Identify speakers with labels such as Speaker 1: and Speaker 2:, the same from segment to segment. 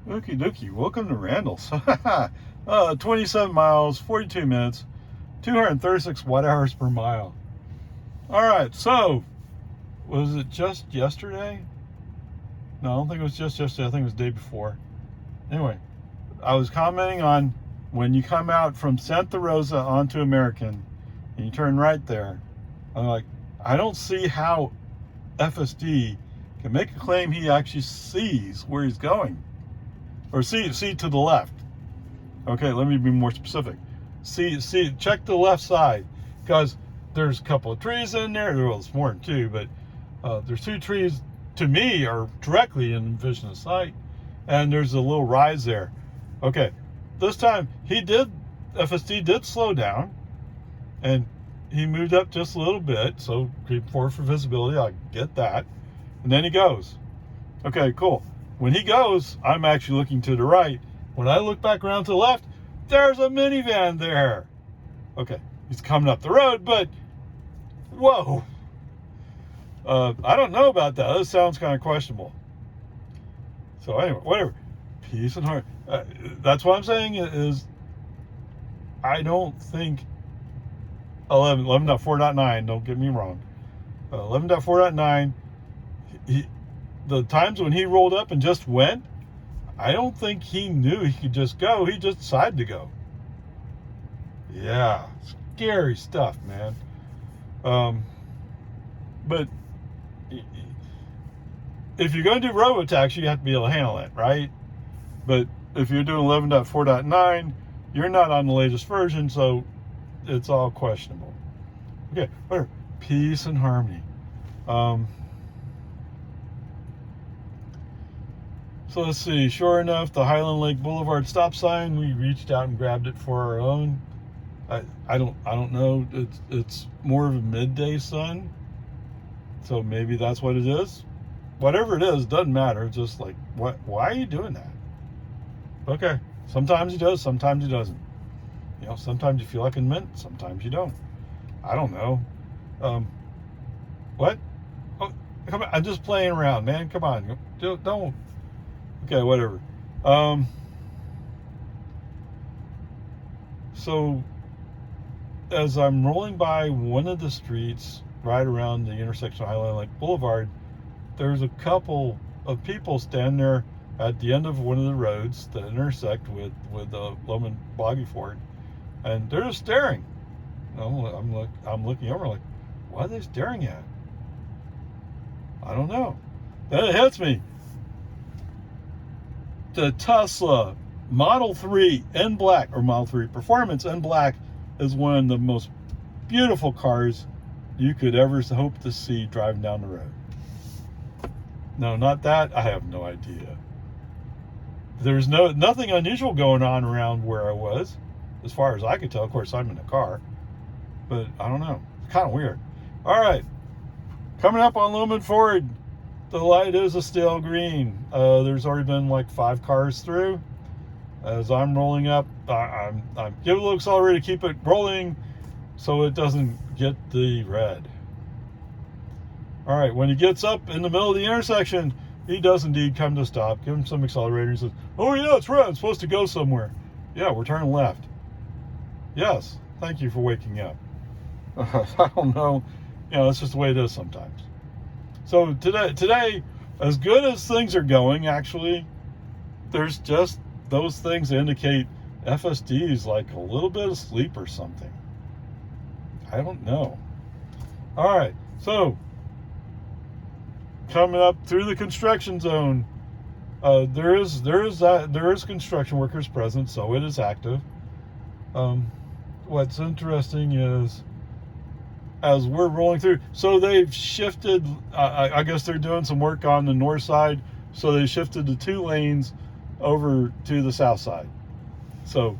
Speaker 1: Okie dokie, welcome to Randalls. 27 miles, 42 minutes, 236 watt hours per mile. All right, so was it just yesterday? No, I don't think it was just yesterday. I think it was the day before. Anyway, I was commenting on when you come out from Santa Rosa onto American and you turn right there. I'm like, I don't see how FSD can make a claim he actually sees where he's going. Or see to the left. Okay, let me be more specific. Check the left side, because there's a couple of trees in there. Well, it's more than two, but there's two trees to me are directly in vision of sight, and there's a little rise there. Okay, this time FSD did slow down, and he moved up just a little bit, so creep forward for visibility. I get that, and then he goes. Okay, cool. When he goes, I'm actually looking to the right. When I look back around to the left, there's a minivan there. Okay, he's coming up the road, but whoa. I don't know about that. This sounds kind of questionable. So anyway, whatever. Peace and heart. That's what I'm saying is I don't think 11.4.9, don't get me wrong. 11.4.9, the times when he rolled up and just went, I don't think he knew he could just go. He just decided to go. Yeah, scary stuff, man. But if you're going to do robotaxi, you have to be able to handle it, right? But if you're doing 11.4.9, you're not on the latest version, so it's all questionable. Okay, whatever. Peace and harmony. So let's see, sure enough, the Highland Lake Boulevard stop sign, we reached out and grabbed it for our own. I don't know, it's more of a midday sun, so maybe that's what it is. Whatever it is, doesn't matter. It's just like, why are you doing that? Okay, sometimes he does, sometimes he doesn't. You know, sometimes you feel like a mint, sometimes you don't. I don't know. What? Oh, come on, I'm just playing around, man. Come on, don't. Okay, whatever. So as I'm rolling by one of the streets right around the intersection of Highland Lake Boulevard, there's a couple of people standing there at the end of one of the roads that intersect with Loman Boggy Ford, and they're just staring. I'm looking over like, what are they staring at? I don't know. Then it hits me. The Tesla Model 3 in black, or Model 3 Performance in black, is one of the most beautiful cars you could ever hope to see driving down the road. No, not that. I have no idea. There's nothing unusual going on around where I was, as far as I could tell. Of course, I'm in a car, but I don't know. It's kind of weird. All right, coming up on Lumen Ford. The light is a stale green. There's already been like 5 cars through. As I'm rolling up, I'm give it a little accelerator to keep it rolling so it doesn't get the red. All right, when he gets up in the middle of the intersection, he does indeed come to stop. Give him some accelerator. He says, oh yeah, it's red. I'm supposed to go somewhere. Yeah, we're turning left. Yes, thank you for waking up. I don't know. You know, it's just the way it is sometimes. So today, as good as things are going, actually, there's just those things that indicate FSD is like a little bit asleep or something. I don't know. All right, so coming up through the construction zone, there is construction workers present, so it is active. What's interesting is, as we're rolling through, so they've shifted, I guess they're doing some work on the north side, so they shifted the 2 lanes over to the south side. So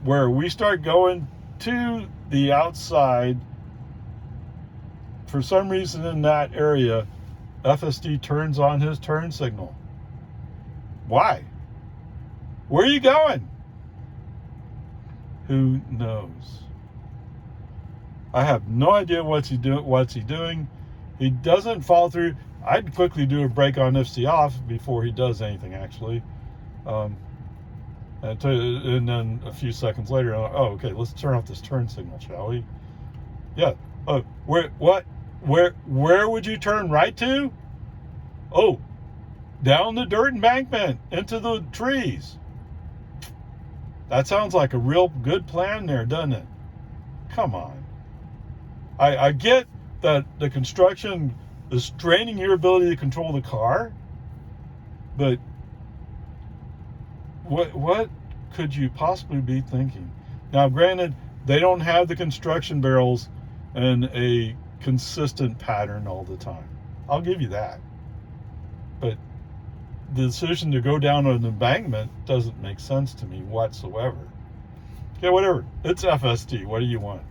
Speaker 1: where we start going to the outside, for some reason in that area, FSD turns on his turn signal. Why? Where are you going? Who knows? I have no idea what's he doing. He doesn't follow through. I'd quickly do a brake on FC off before he does anything, actually. And then a few seconds later, I'm like, oh, okay, let's turn off this turn signal, shall we? Yeah. Oh, where would you turn right to? Oh, down the dirt embankment into the trees. That sounds like a real good plan there, doesn't it? Come on. I get that the construction is straining your ability to control the car, but what could you possibly be thinking? Now, granted, they don't have the construction barrels in a consistent pattern all the time. I'll give you that. But the decision to go down an embankment doesn't make sense to me whatsoever. Okay, whatever. It's FSD. What do you want?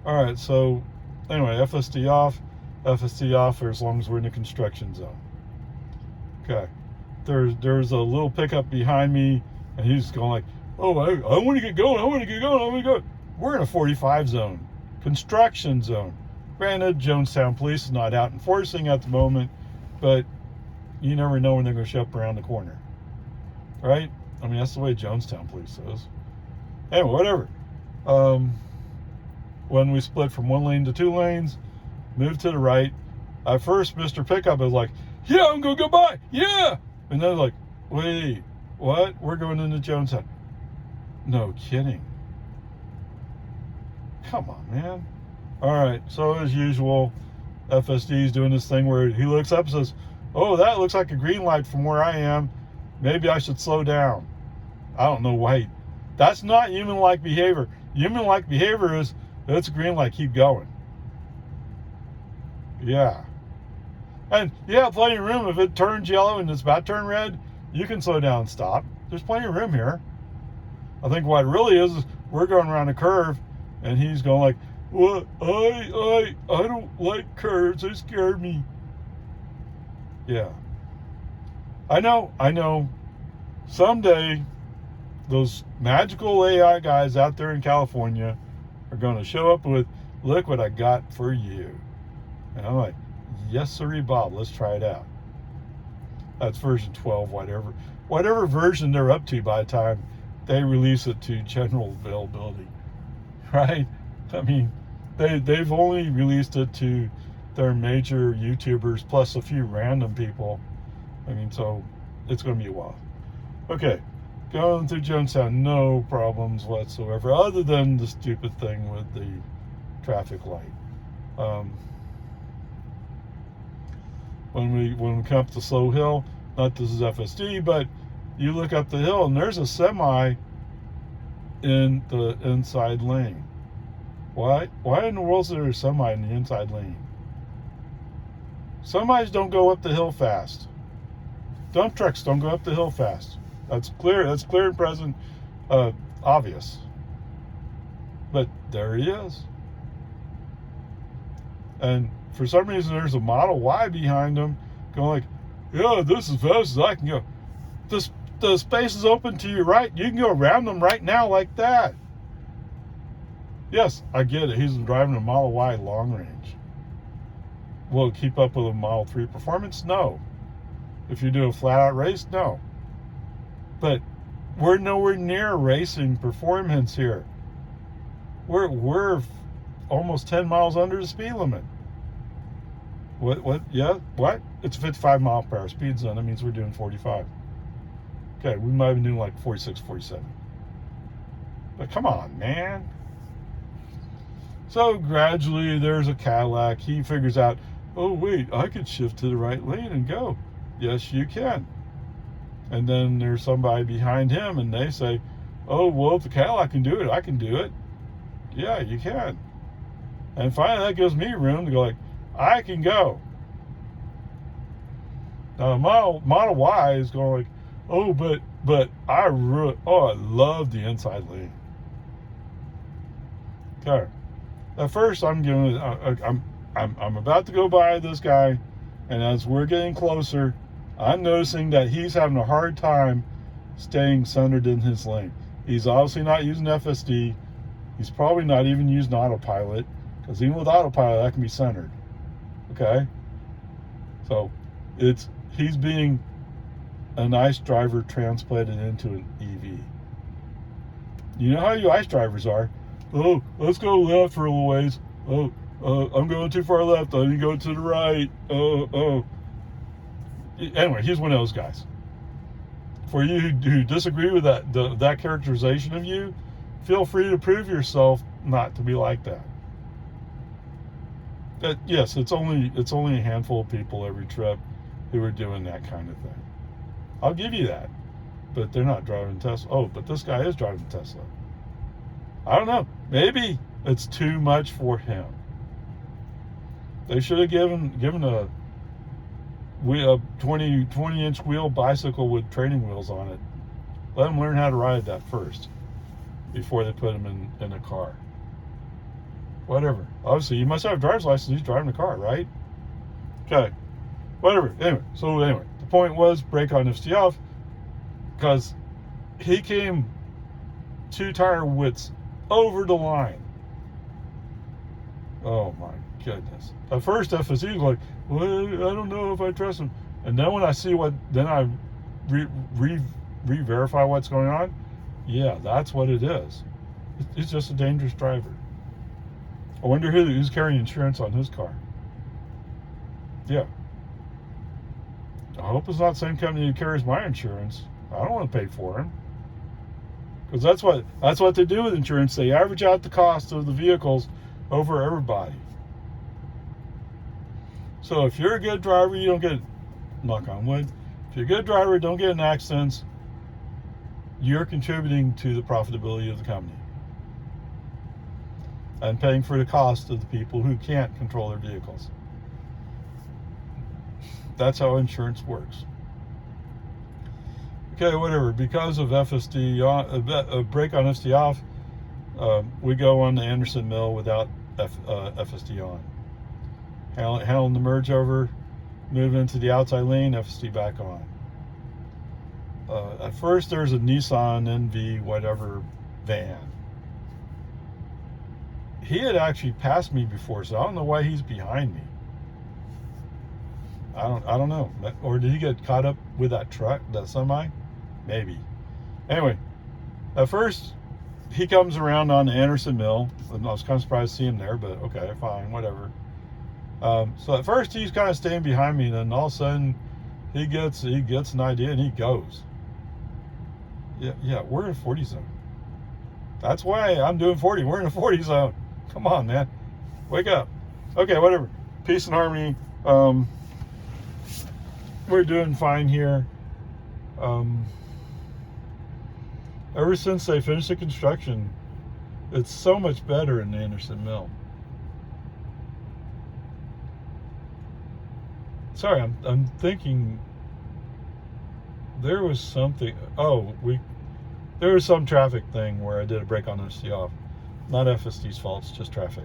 Speaker 1: All right, so anyway, FSD off for as long as we're in the construction zone. Okay, there's a little pickup behind me, and he's going like, oh, I want to get going, I want to get going. We're in a 45 zone, construction zone. Granted, Jonestown Police is not out enforcing at the moment, but you never know when they're going to show up around the corner, right? I mean, that's the way Jonestown Police is. Anyway, whatever. When we split from 1 lane to 2 lanes, moved to the right. At first, Mr. Pickup was like, yeah, I'm going to go by. Yeah. And then like, wait, what? We're going into Jonestown. No kidding. Come on, man. All right. So as usual, FSD is doing this thing where he looks up and says, oh, that looks like a green light from where I am. Maybe I should slow down. I don't know why. That's not human-like behavior. Human-like behavior is, it's a green light, keep going. Yeah. And yeah, plenty of room. If it turns yellow and it's about to turn red, you can slow down and stop. There's plenty of room here. I think what it really is we're going around a curve and he's going like, well, I don't like curves. They scare me. Yeah. I know. Someday, those magical AI guys out there in California are going to show up with, look what I got for you. And I'm like, yes, sirree, Bob, let's try it out. That's version 12, whatever version they're up to by the time they release it to general availability, right? I mean, they've only released it to their major YouTubers plus a few random people. I mean, so it's going to be a while. Okay. Going through Jonestown, no problems whatsoever, other than the stupid thing with the traffic light. When we come up to Slow Hill, not this is FSD, but you look up the hill and there's a semi in the inside lane. Why in the world is there a semi in the inside lane? Semis don't go up the hill fast. Dump trucks don't go up the hill fast. That's clear and present, obvious. But there he is. And for some reason, there's a Model Y behind him going like, yeah, this is as fast as I can go. The space is open to your right. You can go around them right now like that. Yes, I get it. He's driving a Model Y long range. Will it keep up with a Model 3 performance? No. If you do a flat-out race, no. But we're nowhere near racing performance here. We're almost 10 miles under the speed limit. What? Yeah, what? It's a 55 mile per hour speed zone. That means we're doing 45. Okay, we might have been doing like 46, 47. But come on, man. So gradually there's a Cadillac. He figures out, oh wait, I could shift to the right lane and go. Yes, you can. And then there's somebody behind him and they say, oh, well, if the Cadillac can do it, I can do it. Yeah, you can. And finally that gives me room to go like, I can go. Now Model Y is going like, oh, but I love the inside lane. Okay. At first I'm about to go by this guy, and as we're getting closer, I'm noticing that he's having a hard time staying centered in his lane. He's obviously not using FSD. He's probably not even using autopilot, because even with autopilot, that can be centered. Okay? So he's being an ICE driver transplanted into an EV. You know how you ICE drivers are. Oh, let's go left for a little ways. Oh, I'm going too far left. I need to go to the right. Oh. Anyway, he's one of those guys. For you who disagree with that characterization of you, feel free to prove yourself not to be like that. Yes, it's only a handful of people every trip who are doing that kind of thing. I'll give you that. But they're not driving Tesla. Oh, but this guy is driving Tesla. I don't know. Maybe it's too much for him. They should have given a 20-inch wheel bicycle with training wheels on it. Let him learn how to ride that first before they put him in a car. Whatever. Obviously, you must have a driver's license. He's driving a car, right? Okay. Whatever. Anyway, the point was brake on FSD off because he came 2 tire widths over the line. Oh my goodness. At first, FSD was like, well, I don't know if I trust him. And then when I see then I re-verify what's going on. Yeah, that's what it is. He's just a dangerous driver. I wonder who's carrying insurance on his car. Yeah. I hope it's not the same company who carries my insurance. I don't want to pay for him. Because that's what they do with insurance. They average out the cost of the vehicles over everybody. So if you're a good driver, you don't get, knock on wood, if you're a good driver, don't get in accidents, you're contributing to the profitability of the company. And paying for the cost of the people who can't control their vehicles. That's how insurance works. Okay, whatever. Because of FSD a brake on FSD off, we go on the Anderson Mill without FSD on. Handling the merge over, move into the outside lane, FSD back on. At first, there's a Nissan NV whatever van. He had actually passed me before, so I don't know why he's behind me. I don't know. Or did he get caught up with that truck, that semi? Maybe. Anyway, at first, he comes around on the Anderson Mill. And I was kind of surprised to see him there, but okay, fine, whatever. So at first, he's kind of staying behind me, and then all of a sudden, he gets an idea, and he goes. Yeah, we're in a 40 zone. That's why I'm doing 40. We're in a 40 zone. Come on, man. Wake up. Okay, whatever. Peace and harmony. We're doing fine here. Ever since they finished the construction, it's so much better in the Anderson Mill. Sorry, I'm thinking there was something. There was some traffic thing where I did a brake on FSD off. Not FSD's fault, it's just traffic.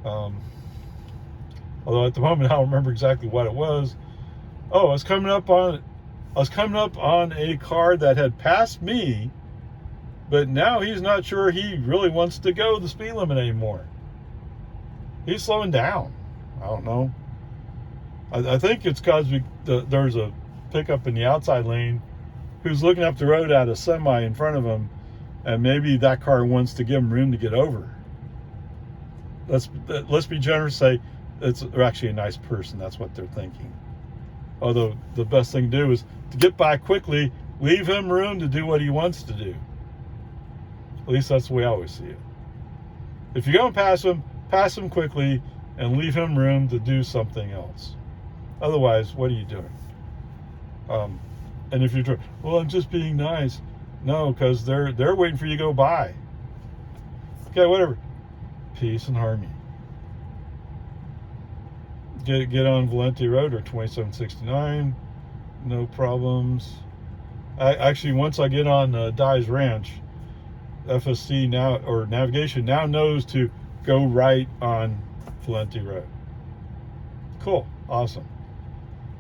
Speaker 1: Although at the moment I don't remember exactly what it was. I was coming up on a car that had passed me, but now he's not sure he really wants to go the speed limit anymore. He's slowing down. I don't know. I think it's because there's a pickup in the outside lane who's looking up the road at a semi in front of him, and maybe that car wants to give him room to get over. Let's be generous, say it's actually a nice person. That's what they're thinking. Although the best thing to do is to get by quickly, leave him room to do what he wants to do. At least that's the way I always see it. If you're going to pass him quickly and leave him room to do something else. Otherwise, what are you doing? And if you're trying, well, I'm just being nice. No, because they're waiting for you to go by. Okay, whatever. Peace and harmony. Get on Valenti Road or 2769. No problems. Actually, once I get on Dye's Ranch, FSD now, or navigation now knows to go right on Valenti Road. Cool. Awesome.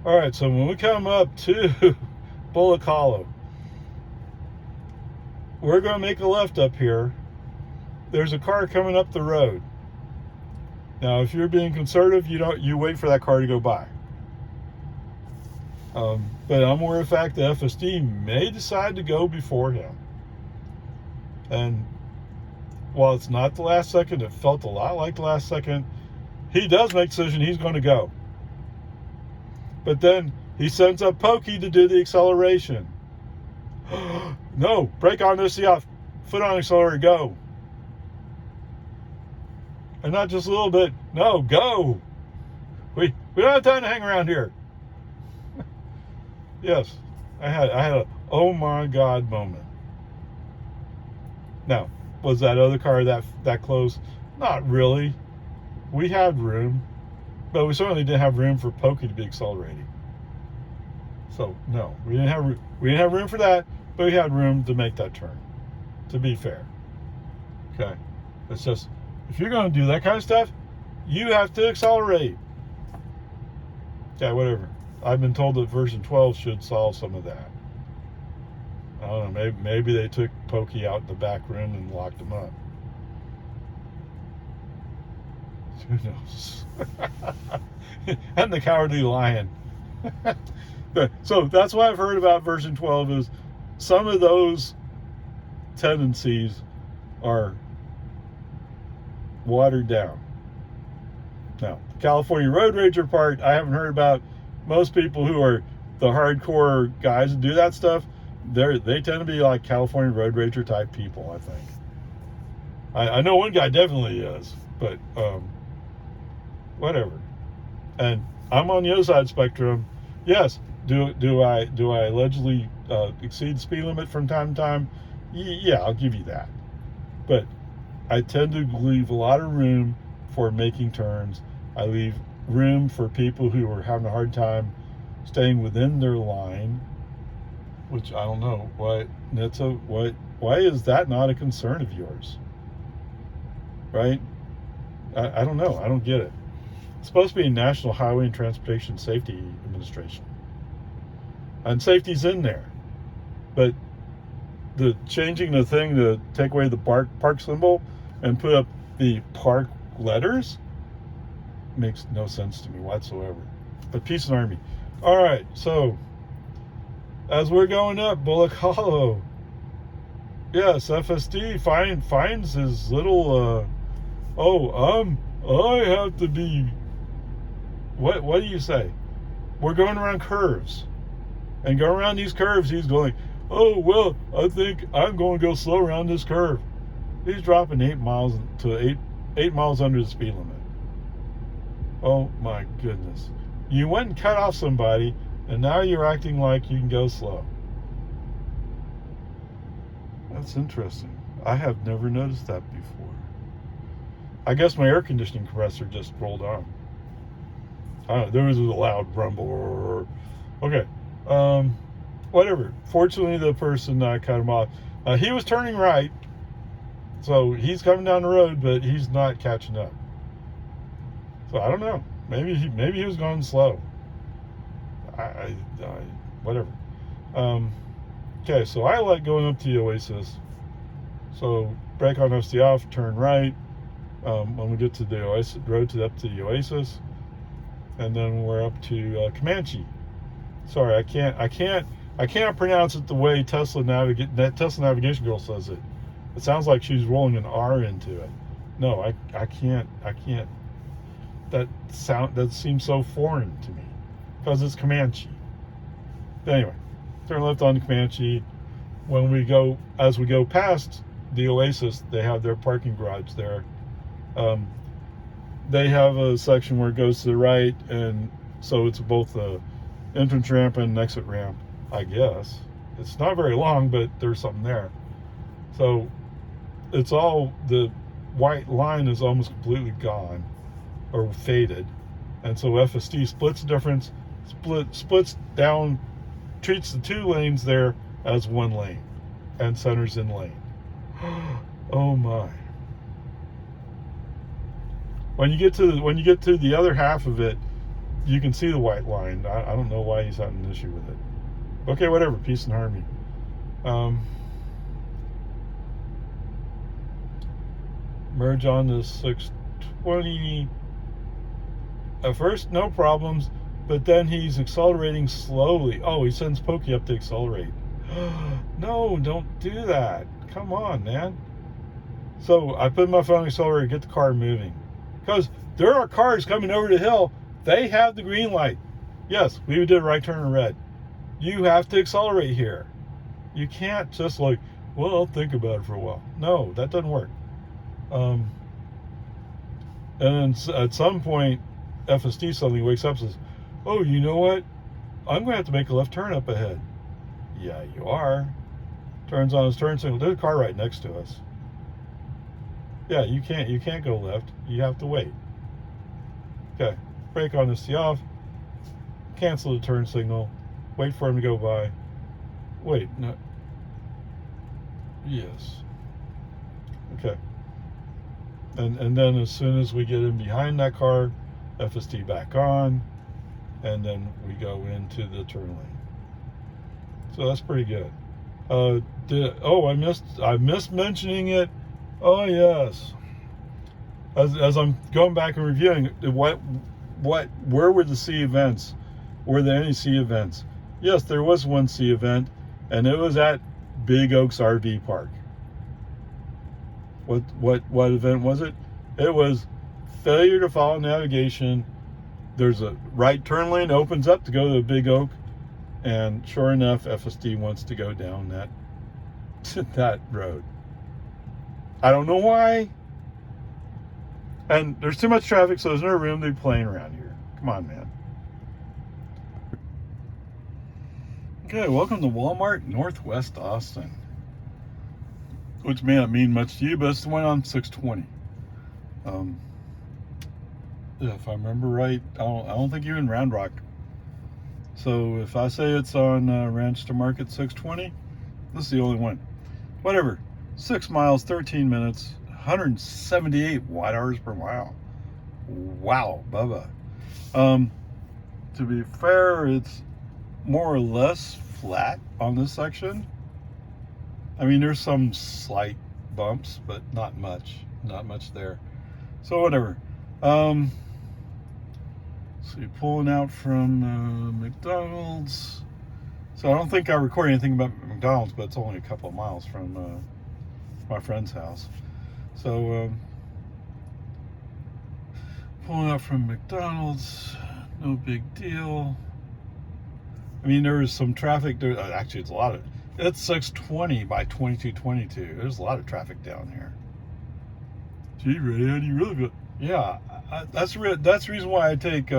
Speaker 1: All right, so when we come up to Bullock Hollow, we're going to make a left up here. There's a car coming up the road. Now, if you're being conservative, you wait for that car to go by. But I'm aware of the fact that FSD may decide to go before him. And while it's not the last second, it felt a lot like the last second. He does make the decision he's going to go. But then he sends up Pokey to do the acceleration. No, brake on, see off, foot on accelerator, go. And not just a little bit, no, go. We don't have time to hang around here. Yes, I had a oh my God moment. Now, was that other car that close? Not really. We had room, but we certainly didn't have room for Pokey to be accelerating. So no, we didn't have room for that, but we had room to make that turn. To be fair, okay. It's just, if you're going to do that kind of stuff, you have to accelerate. Okay, whatever. I've been told that version 12 should solve some of that. I don't know. Maybe they took Pokey out in the back room and locked him up. Who knows? And the Cowardly Lion. So that's what I've heard about version 12 is some of those tendencies are watered down. Now, the California Road Rager part, I haven't heard about. Most people who are the hardcore guys who do that stuff, they tend to be like California Road Rager type people, I think. I know one guy definitely is, but whatever. And I'm on the other side of the spectrum. Yes, do I allegedly exceed the speed limit from time to time? Yeah, I'll give you that. But I tend to leave a lot of room for making turns. I leave room for people who are having a hard time staying within their line, which I don't know why is that not a concern of yours? Right? I don't know. I don't get it. It's supposed to be National Highway and Transportation Safety Administration. And safety's in there. But the changing the thing to take away the park symbol and put up the park letters makes no sense to me whatsoever. But peace and army. All right, so as we're going up Bullock Hollow, yes, FSD finds his little I have to be, what do you say? We're going around curves, and going around these curves, he's going, oh well, I think I'm going to go slow around this curve. He's dropping 8 miles to 8 miles under the speed limit. Oh my goodness. You went and cut off somebody, and now you're acting like you can go slow. That's interesting. I have never noticed that before. I guess my air conditioning compressor just rolled on. There was a loud rumble. Okay. Whatever. Fortunately, the person cut him off. He was turning right, so he's coming down the road, but he's not catching up. So I don't know. Maybe he was going slow. I whatever. Okay, so I like going up to the Oasis. So brake on FSD off, turn right. When we get to the Oasis road up to the Oasis, and then we're up to Comanche. Sorry, I can't pronounce it the way Tesla Navigation Girl says it. It sounds like she's rolling an R into it. No, I can't. That seems so foreign to me because it's Comanche. But anyway, turn left on Comanche. As we go past the Oasis, they have their parking garage there. They have a section where it goes to the right, and so it's both a entrance ramp and an exit ramp, I guess. It's not very long, but there's something there. So it's all, the white line is almost completely gone or faded, and so FSD splits the difference, splits down, treats the 2 lanes there as 1 lane, and centers in lane. Oh my. When you get to the other half of it, you can see the white line. I don't know why he's having an issue with it. Okay, whatever. Peace and harmony. Merge on the 620. At first, no problems. but then he's accelerating slowly. Oh, he sends Pokey up to accelerate. No, don't do that. Come on, man. So I put my phone on accelerator, get the car moving. Because there are cars coming over the hill. They have the green light. Yes, we did a right turn in red. You have to accelerate here. You can't just like, well, I'll think about it for a while. No, that doesn't work. And then at some point, FSD suddenly wakes up and says, oh, you know what? I'm going to have to make a left turn up ahead. Yeah, you are. Turns on his turn signal. There's a car right next to us. Yeah, you can't go left. You have to wait. Okay, brake on this, see off. Cancel the turn signal. Wait for him to go by. Wait, no. Yes. Okay. And then as soon as we get in behind that car, FSD back on, and then we go into the turn lane. So that's pretty good. I missed mentioning it. Oh yes. As I'm going back and reviewing, where were the C events? Were there any C events? Yes, there was one C event, and it was at Big Oaks RV Park. What event was it? It was failure to follow navigation. There's a right turn lane opens up to go to the Big Oak, and sure enough, FSD wants to go down that road. I don't know why. And there's too much traffic, so there's no room to be playing around here. Come on, man. Okay, welcome to Walmart Northwest Austin. Which may not mean much to you, but it's the one on 620. If I remember right, I don't think you're in Round Rock. So if I say it's on Ranch to Market 620, this is the only one. Whatever. 6 miles, 13 minutes, 178 watt-hours per mile. Wow, Bubba. To be fair, it's more or less flat on this section. I mean, there's some slight bumps, but not much there. So whatever. So you're pulling out from McDonald's. So I don't think I recorded anything about McDonald's, but it's only a couple of miles from my friend's house. So pulling out from McDonald's, no big deal. I mean, there is some traffic there. Actually, it's a lot of. It's 620 by 2222. There's a lot of traffic down here. Gee, Ray, how do you really feel? Yeah, that's the reason why I take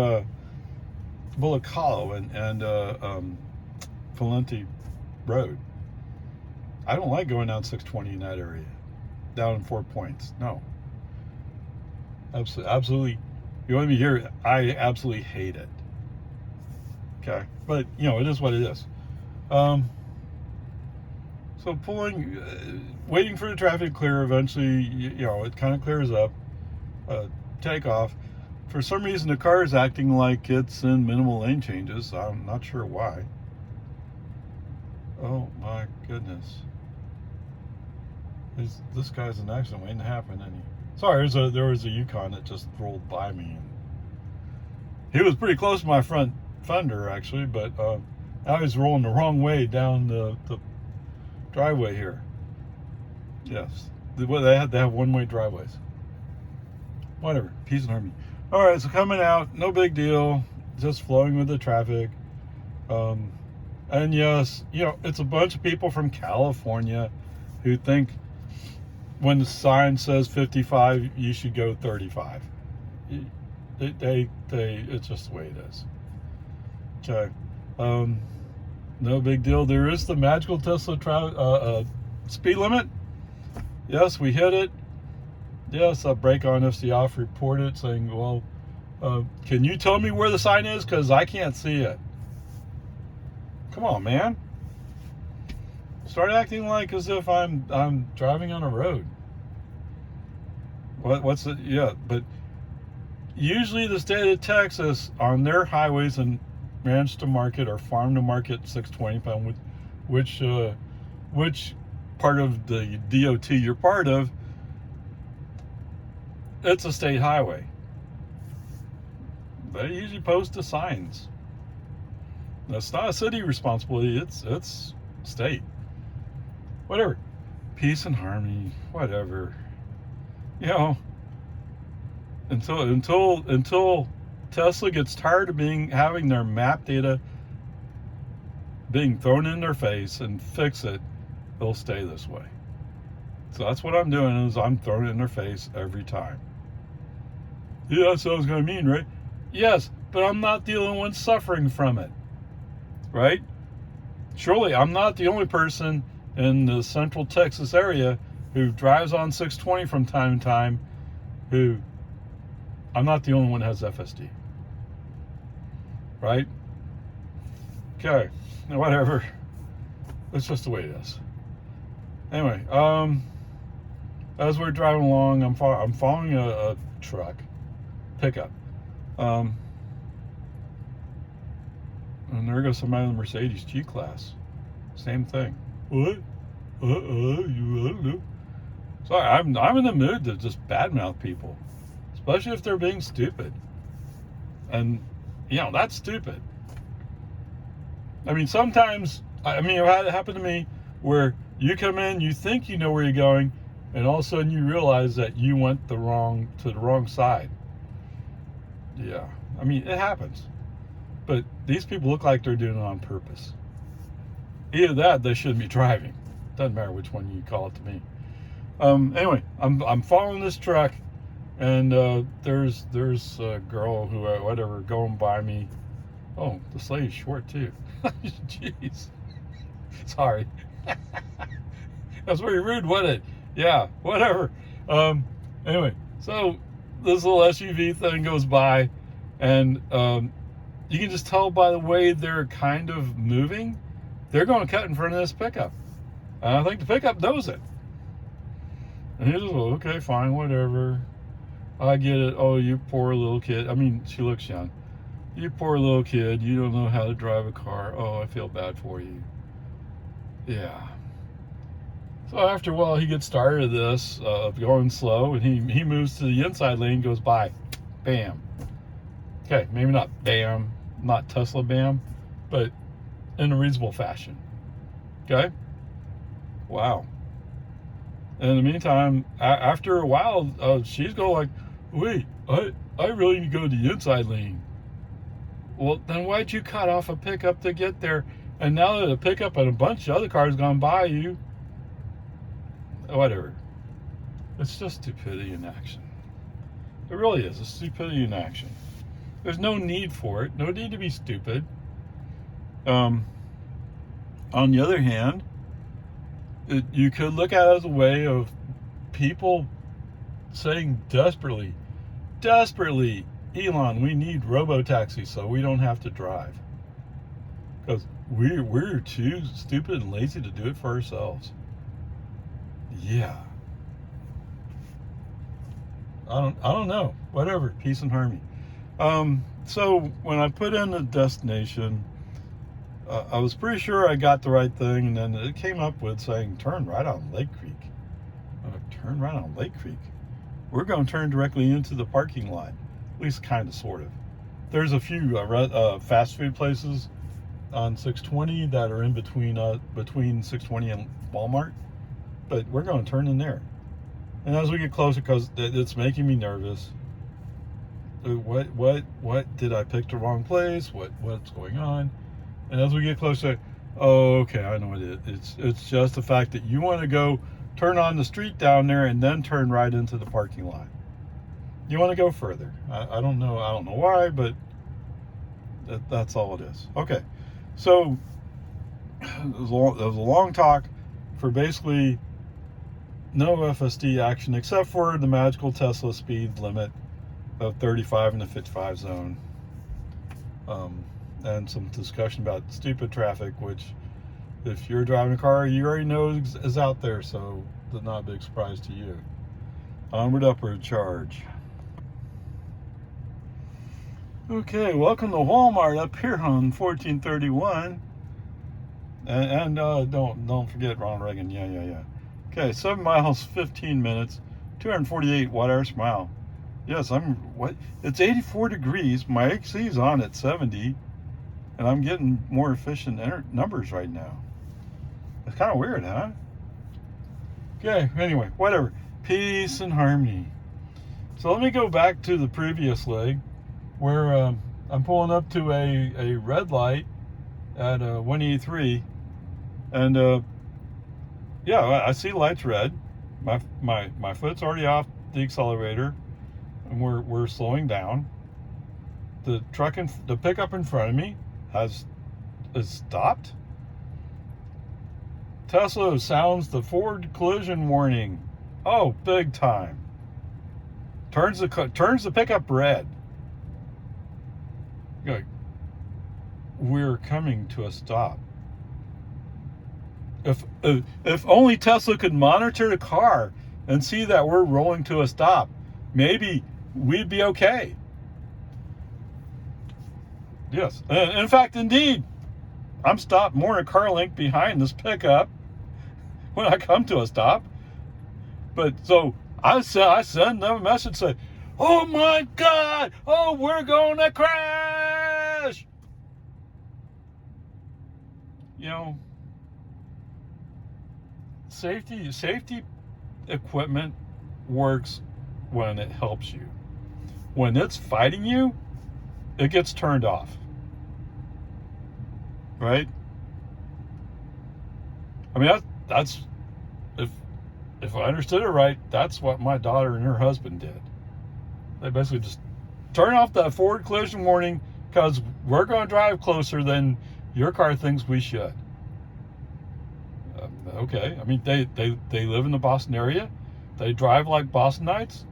Speaker 1: Bullock Hollow and Valenti Road. I don't like going down 620 in that area, down in 4 Points. No, absolutely. You want me here? I absolutely hate it. Okay, but you know, it is what it is. So pulling, waiting for the traffic to clear. Eventually, you know, it kind of clears up. Take off. For some reason, the car is acting like it's in minimal lane changes. I'm not sure why. Oh my goodness. This guy's an accident waiting to happen, isn't he? Sorry, there was a Yukon that just rolled by me. He was pretty close to my front fender, actually, but now he's rolling the wrong way down the driveway here. Yes, they had to have one-way driveways. Whatever, peace and harmony. All right, so coming out, no big deal, just flowing with the traffic. And yes, you know, it's a bunch of people from California who think when the sign says 55, you should go 35. It's just the way it is. Okay. No big deal. There is the magical Tesla speed limit. Yes, we hit it. Yes, a brake on FSD off reported saying, well, can you tell me where the sign is? Because I can't see it. Come on, man. Start acting like as if I'm driving on a road. What's it? Yeah, but usually the state of Texas on their highways and ranch to market or farm to market 620, depending with which part of the DOT you're part of, it's a state highway. They usually post the signs. That's not a city responsibility. It's state. Whatever. Peace and harmony. Whatever. You know, until Tesla gets tired of having their map data being thrown in their face and fix it, they'll stay this way. So that's what I'm doing, is I'm throwing it in their face every time. Yeah, that's what I was going to mean, right? Yes, but I'm not the only one suffering from it, right? Surely I'm not the only person in the central Texas area who drives on 620 from time to time I'm not the only one that has FSD, right? Okay, whatever. It's just the way it is. Anyway, as we're driving along, I'm following a truck, pickup, and there goes somebody in the Mercedes G-Class. Same thing. What? You don't know. Sorry, I'm in the mood to just badmouth people, especially if they're being stupid. And that's stupid. I mean, sometimes it happened to me where you come in, you think you know where you're going, and all of a sudden you realize that you went to the wrong side. Yeah, I mean, it happens. But these people look like they're doing it on purpose. Either that, they shouldn't be driving. Doesn't matter which one you call it to me. Anyway, I'm following this truck, and there's a girl whatever going by me. Oh, this lady's short too. Jeez. Sorry. That's very rude, wasn't it? Yeah, whatever. Anyway, so this little SUV thing goes by, and you can just tell by the way they're kind of moving, they're going to cut in front of this pickup. And I think the pickup knows it. And he's just, okay, fine, whatever. I get it. Oh, you poor little kid. I mean, she looks young. You poor little kid. You don't know how to drive a car. Oh, I feel bad for you. Yeah. So after a while, he gets tired of this, going slow, and he moves to the inside lane, goes by. Bam. Okay, maybe not bam, not Tesla bam, but in a reasonable fashion. Okay? Wow. In the meantime, after a while, she's going like, wait, I really need to go to the inside lane. Well, then why'd you cut off a pickup to get there? And now that a pickup and a bunch of other cars gone by you, whatever. It's just stupidity in action. It really is. It's stupidity in action. There's no need for it. No need to be stupid. On the other hand, you could look at it as a way of people saying desperately, Elon, we need robo-taxi so we don't have to drive. Because we're too stupid and lazy to do it for ourselves. Yeah. I don't know. Whatever. Peace and harmony. So when I put in the destination, I was pretty sure I got the right thing, and then it came up with saying turn right on Lake Creek. Turn right on Lake Creek. We're going to turn directly into the parking lot, at least kind of, sort of. There's a few fast food places on 620 that are in between 620 and Walmart, but we're going to turn in there. And as we get closer, because it's making me nervous. What did I pick the wrong place? What's going on? And as we get closer, oh, okay, I know what it is. It's just the fact that you want to go turn on the street down there and then turn right into the parking lot. You want to go further. I don't know why, but that's all it is. Okay, so it was a long talk for basically no FSD action except for the magical Tesla speed limit of 35 in the 55 zone. And some discussion about stupid traffic, which if you're driving a car, you already know is out there, so it's not a big surprise to you. Onward, upward, charge. Okay, welcome to Walmart up here on 1431. And don't forget Ronald Reagan. Yeah. Okay, 7 miles, 15 minutes, 248 watt-hours per mile. Yes, it's 84 degrees. My AC is on at 70. and I'm getting more efficient numbers right now. It's kind of weird, huh? Okay, anyway, whatever. Peace and harmony. So let me go back to the previous leg where I'm pulling up to a red light at 183, and yeah, I see lights red. My foot's already off the accelerator, and we're slowing down. The pickup in front of me is stopped. Tesla sounds the forward collision warning. Oh, big time. Turns the pickup red. Like, we're coming to a stop. If only Tesla could monitor the car and see that we're rolling to a stop, maybe we'd be okay. Yes, in fact, indeed, I'm stopped more than a car length behind this pickup when I come to a stop. But so I send them a message say, "Oh my God! Oh, we're going to crash!" You know, safety equipment works when it helps you. When it's fighting you, it gets turned off. Right? I mean, that's if I understood it right, that's what my daughter and her husband did. They basically just turn off the forward collision warning because we're going to drive closer than your car thinks we should. Okay, I mean, they live in the Boston area. They drive like Bostonites,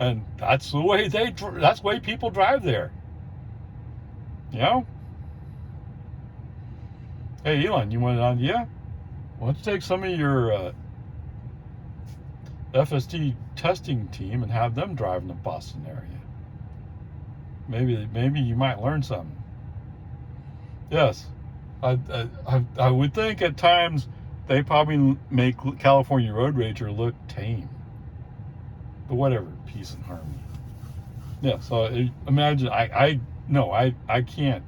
Speaker 1: and that's the way that's the way people drive there. You know? Hey, Elon, you want an idea? Why don't you take some of your FSD testing team and have them drive in the Boston area? Maybe you might learn something. Yes, I would think at times they probably make California Road Rager look tame. But whatever, peace and harmony. Yeah, so imagine, I can't.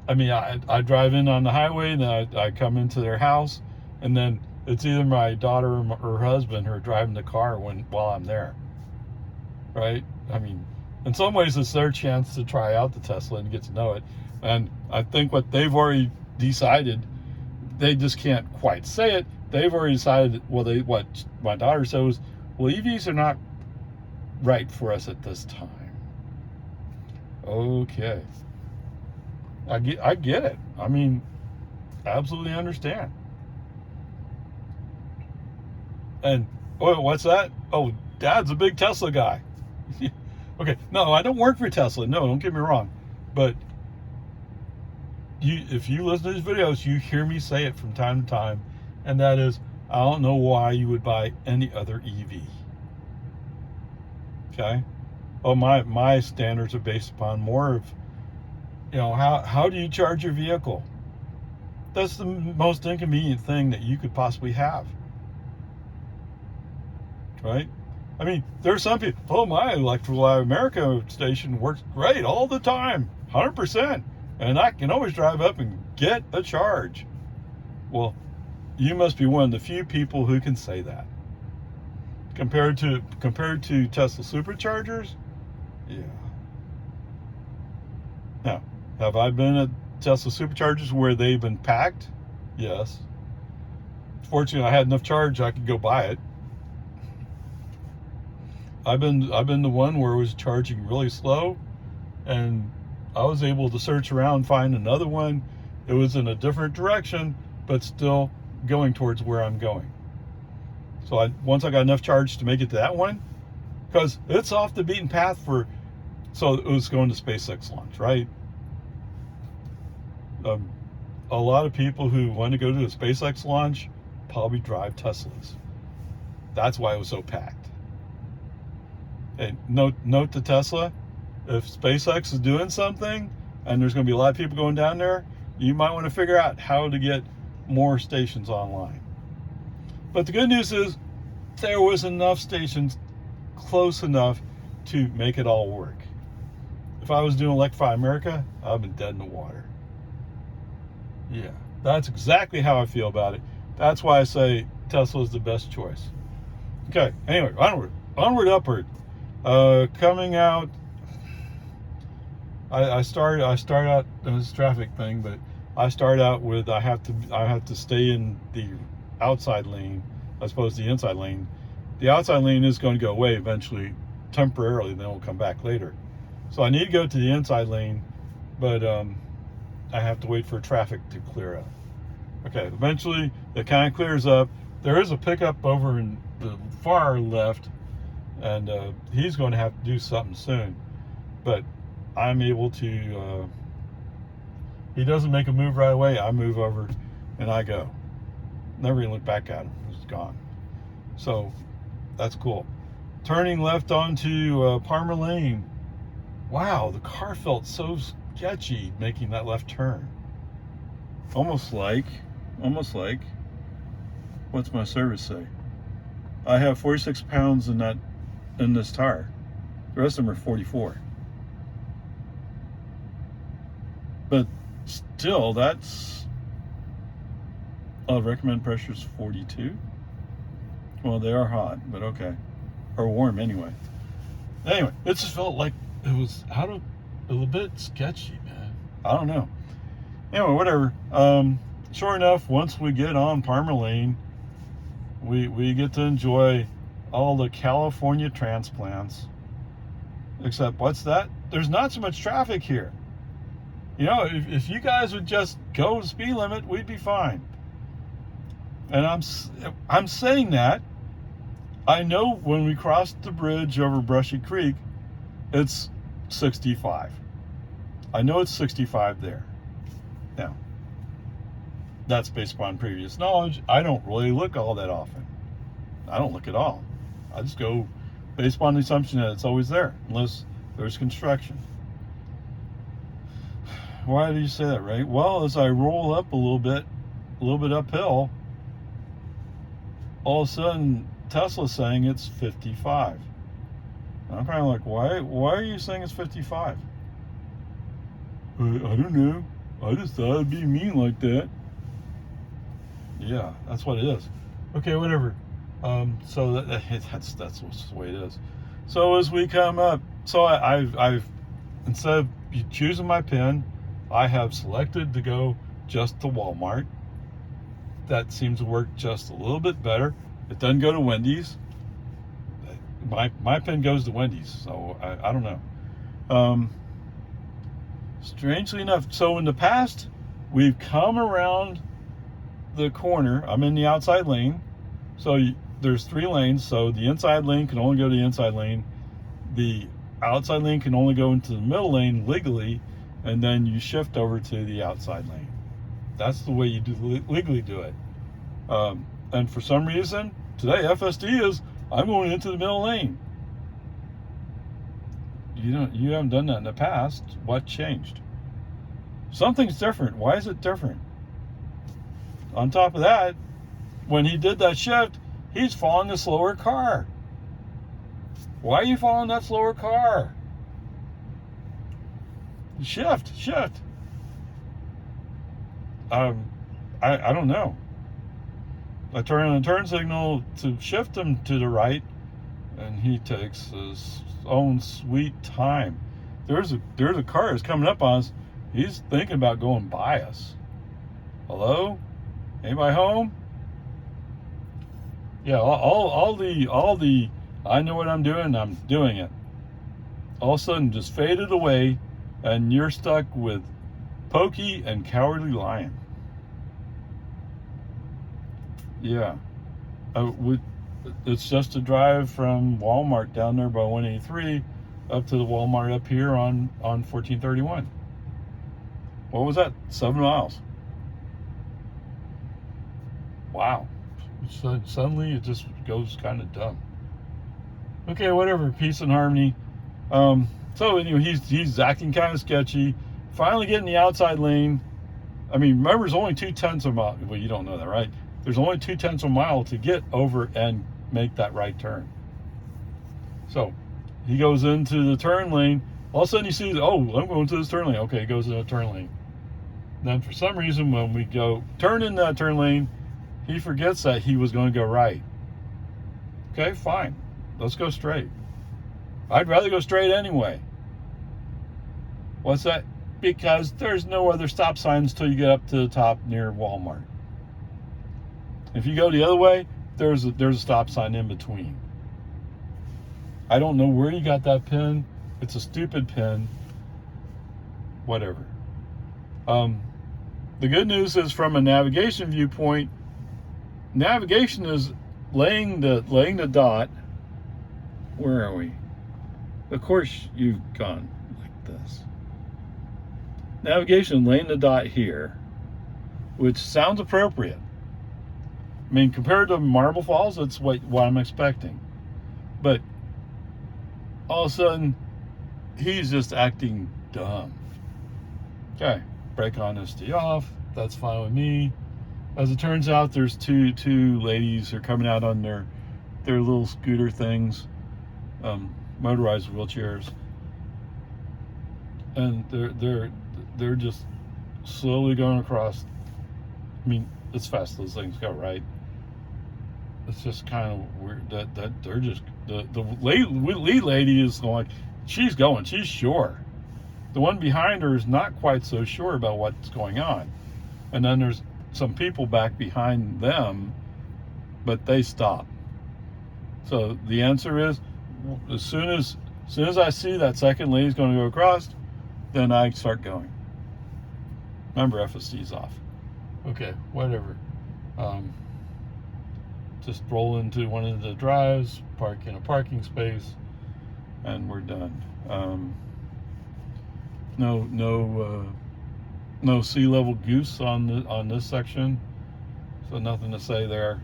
Speaker 1: I mean, I drive in on the highway, and then I come into their house, and then it's either my daughter or her husband who are driving the car while I'm there. Right? I mean, in some ways, it's their chance to try out the Tesla and get to know it. And I think what they've already decided, they just can't quite say it. They've already decided, what my daughter said was, well, EVs are not right for us at this time. Okay. I get it. I mean, absolutely understand. And, oh, what's that? Oh, Dad's a big Tesla guy. Okay, no, I don't work for Tesla. No, don't get me wrong. But if you listen to these videos, you hear me say it from time to time, and that is, I don't know why you would buy any other EV. Okay? Oh, my standards are based upon more of, how do you charge your vehicle? That's the most inconvenient thing that you could possibly have. Right? I mean, there's some people, oh, my Electrical America station works great all the time, 100%, and I can always drive up and get a charge. Well, you must be one of the few people who can say that. Compared to Tesla superchargers, yeah. Now, have I been at Tesla superchargers where they've been packed? Yes. Fortunately, I had enough charge I could go buy it. I've been the one where it was charging really slow, and I was able to search around, find another one. It was in a different direction, but still going towards where I'm going. So once I got enough charge to make it to that one, because it's off the beaten path so it was going to SpaceX launch, right? A lot of people who want to go to the SpaceX launch probably drive Teslas. That's why it was so packed. And note to Tesla, if SpaceX is doing something and there's going to be a lot of people going down there, you might want to figure out how to get more stations online. But the good news is there was enough stations close enough to make it all work. if I was doing Electrify America, I've been dead in the water. Yeah, that's exactly how I feel about it. That's why I say Tesla is the best choice. Okay, anyway, onward, upward. Coming out, I start out this traffic thing, but I start out with I have to stay in the outside lane as opposed to the inside lane. The outside lane is going to go away eventually, temporarily, then it will come back later. So I need to go to the inside lane, but I have to wait for traffic to clear up. Okay, eventually it kind of clears up. There is a pickup over in the far left, and he's going to have to do something soon. But I'm able to, he doesn't make a move right away, I move over and I go. Never even look back at him, he's gone. So that's cool. Turning left onto Palmer Lane. Wow, the car felt so sketchy making that left turn. Almost like, what's my service say? I have 46 pounds in this tire. The rest of them are 44. But still, that's, recommend pressure is 42. Well, they are hot, but okay. Or warm anyway. Anyway, it just felt like it was a bit sketchy, man. I don't know. Anyway, whatever. Sure enough, once we get on Palmer Lane, we get to enjoy all the California transplants. Except, what's that? There's not so much traffic here. You know, if you guys would just go the speed limit, we'd be fine. And I'm saying that. I know when we crossed the bridge over Brushy Creek, it's 65. I know it's 65 there. Now, that's based upon previous knowledge. I don't really look all that often. I don't look at all. I just go based upon the assumption that it's always there, unless there's construction. Why do you say that, Ray? Well, as I roll up a little bit uphill, all of a sudden Tesla's saying it's 55. And I'm kind of like, why are you saying it's 55? I don't know. I just thought it'd be mean like that. Yeah, that's what it is. Okay, whatever. So that's just the way it is. So as we come up, so I've instead of choosing my pin, I have selected to go just to Walmart. That seems to work just a little bit better. It doesn't go to Wendy's. My pin goes to Wendy's, so I don't know. Strangely enough, so in the past, we've come around the corner. I'm in the outside lane. So there's 3 lanes. So the inside lane can only go to the inside lane. The outside lane can only go into the middle lane legally, and then you shift over to the outside lane. That's the way you legally do it. And for some reason, today FSD is, I'm going into the middle lane. You haven't done that in the past. What changed? Something's different. Why is it different? On top of that, when he did that shift, he's following a slower car. Why are you following that slower car? Shift. I don't know. I turn on the turn signal to shift him to the right, and he takes his own sweet time. There's a car that's coming up on us. He's thinking about going by us. Hello? Anybody home? Yeah, all the I know what I'm doing, I'm doing it. All of a sudden just faded away, and you're stuck with Pokey and Cowardly Lion. Yeah. It's just a drive from Walmart down there by 183 up to the Walmart up here on 1431. What was that? 7 miles. Wow. Suddenly it just goes kind of dumb. Okay, whatever. Peace and harmony. So anyway, he's acting kind of sketchy. Finally getting the outside lane. I mean, remember, it's only 0.2 of a mile. Well, you don't know that, right? There's only 0.2 of a mile to get over and make that right turn. So he goes into the turn lane. All of a sudden he sees, oh, I'm going to this turn lane. Okay, he goes to the turn lane. Then for some reason, when we go turn in that turn lane, he forgets that he was going to go right. Okay, fine. Let's go straight. I'd rather go straight anyway. What's that? Because there's no other stop signs till you get up to the top near Walmart. If you go the other way, there's a stop sign in between. I don't know where you got that pin. It's a stupid pin. Whatever. The good news is, from a navigation viewpoint, navigation is laying the dot. Where are we? Of course you've gone like this. Navigation laying the dot here, which sounds appropriate. I mean, compared to Marble Falls, that's what I'm expecting. But all of a sudden, he's just acting dumb. Okay, brake honesty off. That's fine with me. As it turns out, there's two ladies who are coming out on their little scooter things, motorized wheelchairs, and they're just slowly going across. I mean, as fast as those things go, right? It's just kind of weird that they're just the lead lady is going, she's sure. The one behind her is not quite so sure about what's going on, and then there's some people back behind them, but they stop. So the answer is, as soon as I see that second lady's going to go across, then I start going. Remember, FSD's off. Okay, whatever. Just roll into one of the drives, park in a parking space, and we're done. No sea level goose on this section, so nothing to say there.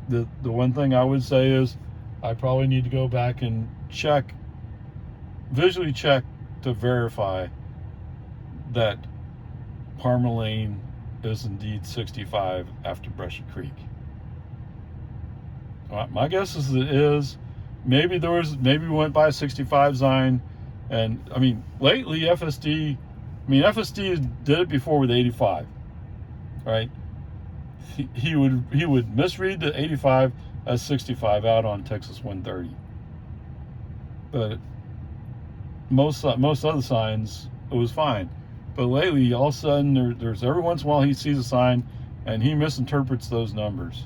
Speaker 1: The one thing I would say is, I probably need to go back and visually check to verify that Parma Lane is indeed 65 after Brushy Creek. My guess is it is. Maybe we went by a 65 sign, and I mean, lately FSD did it before with 85, right? He would misread the 85 as 65 out on Texas 130, but most other signs it was fine. But lately, all of a sudden, there's every once in a while he sees a sign and he misinterprets those numbers,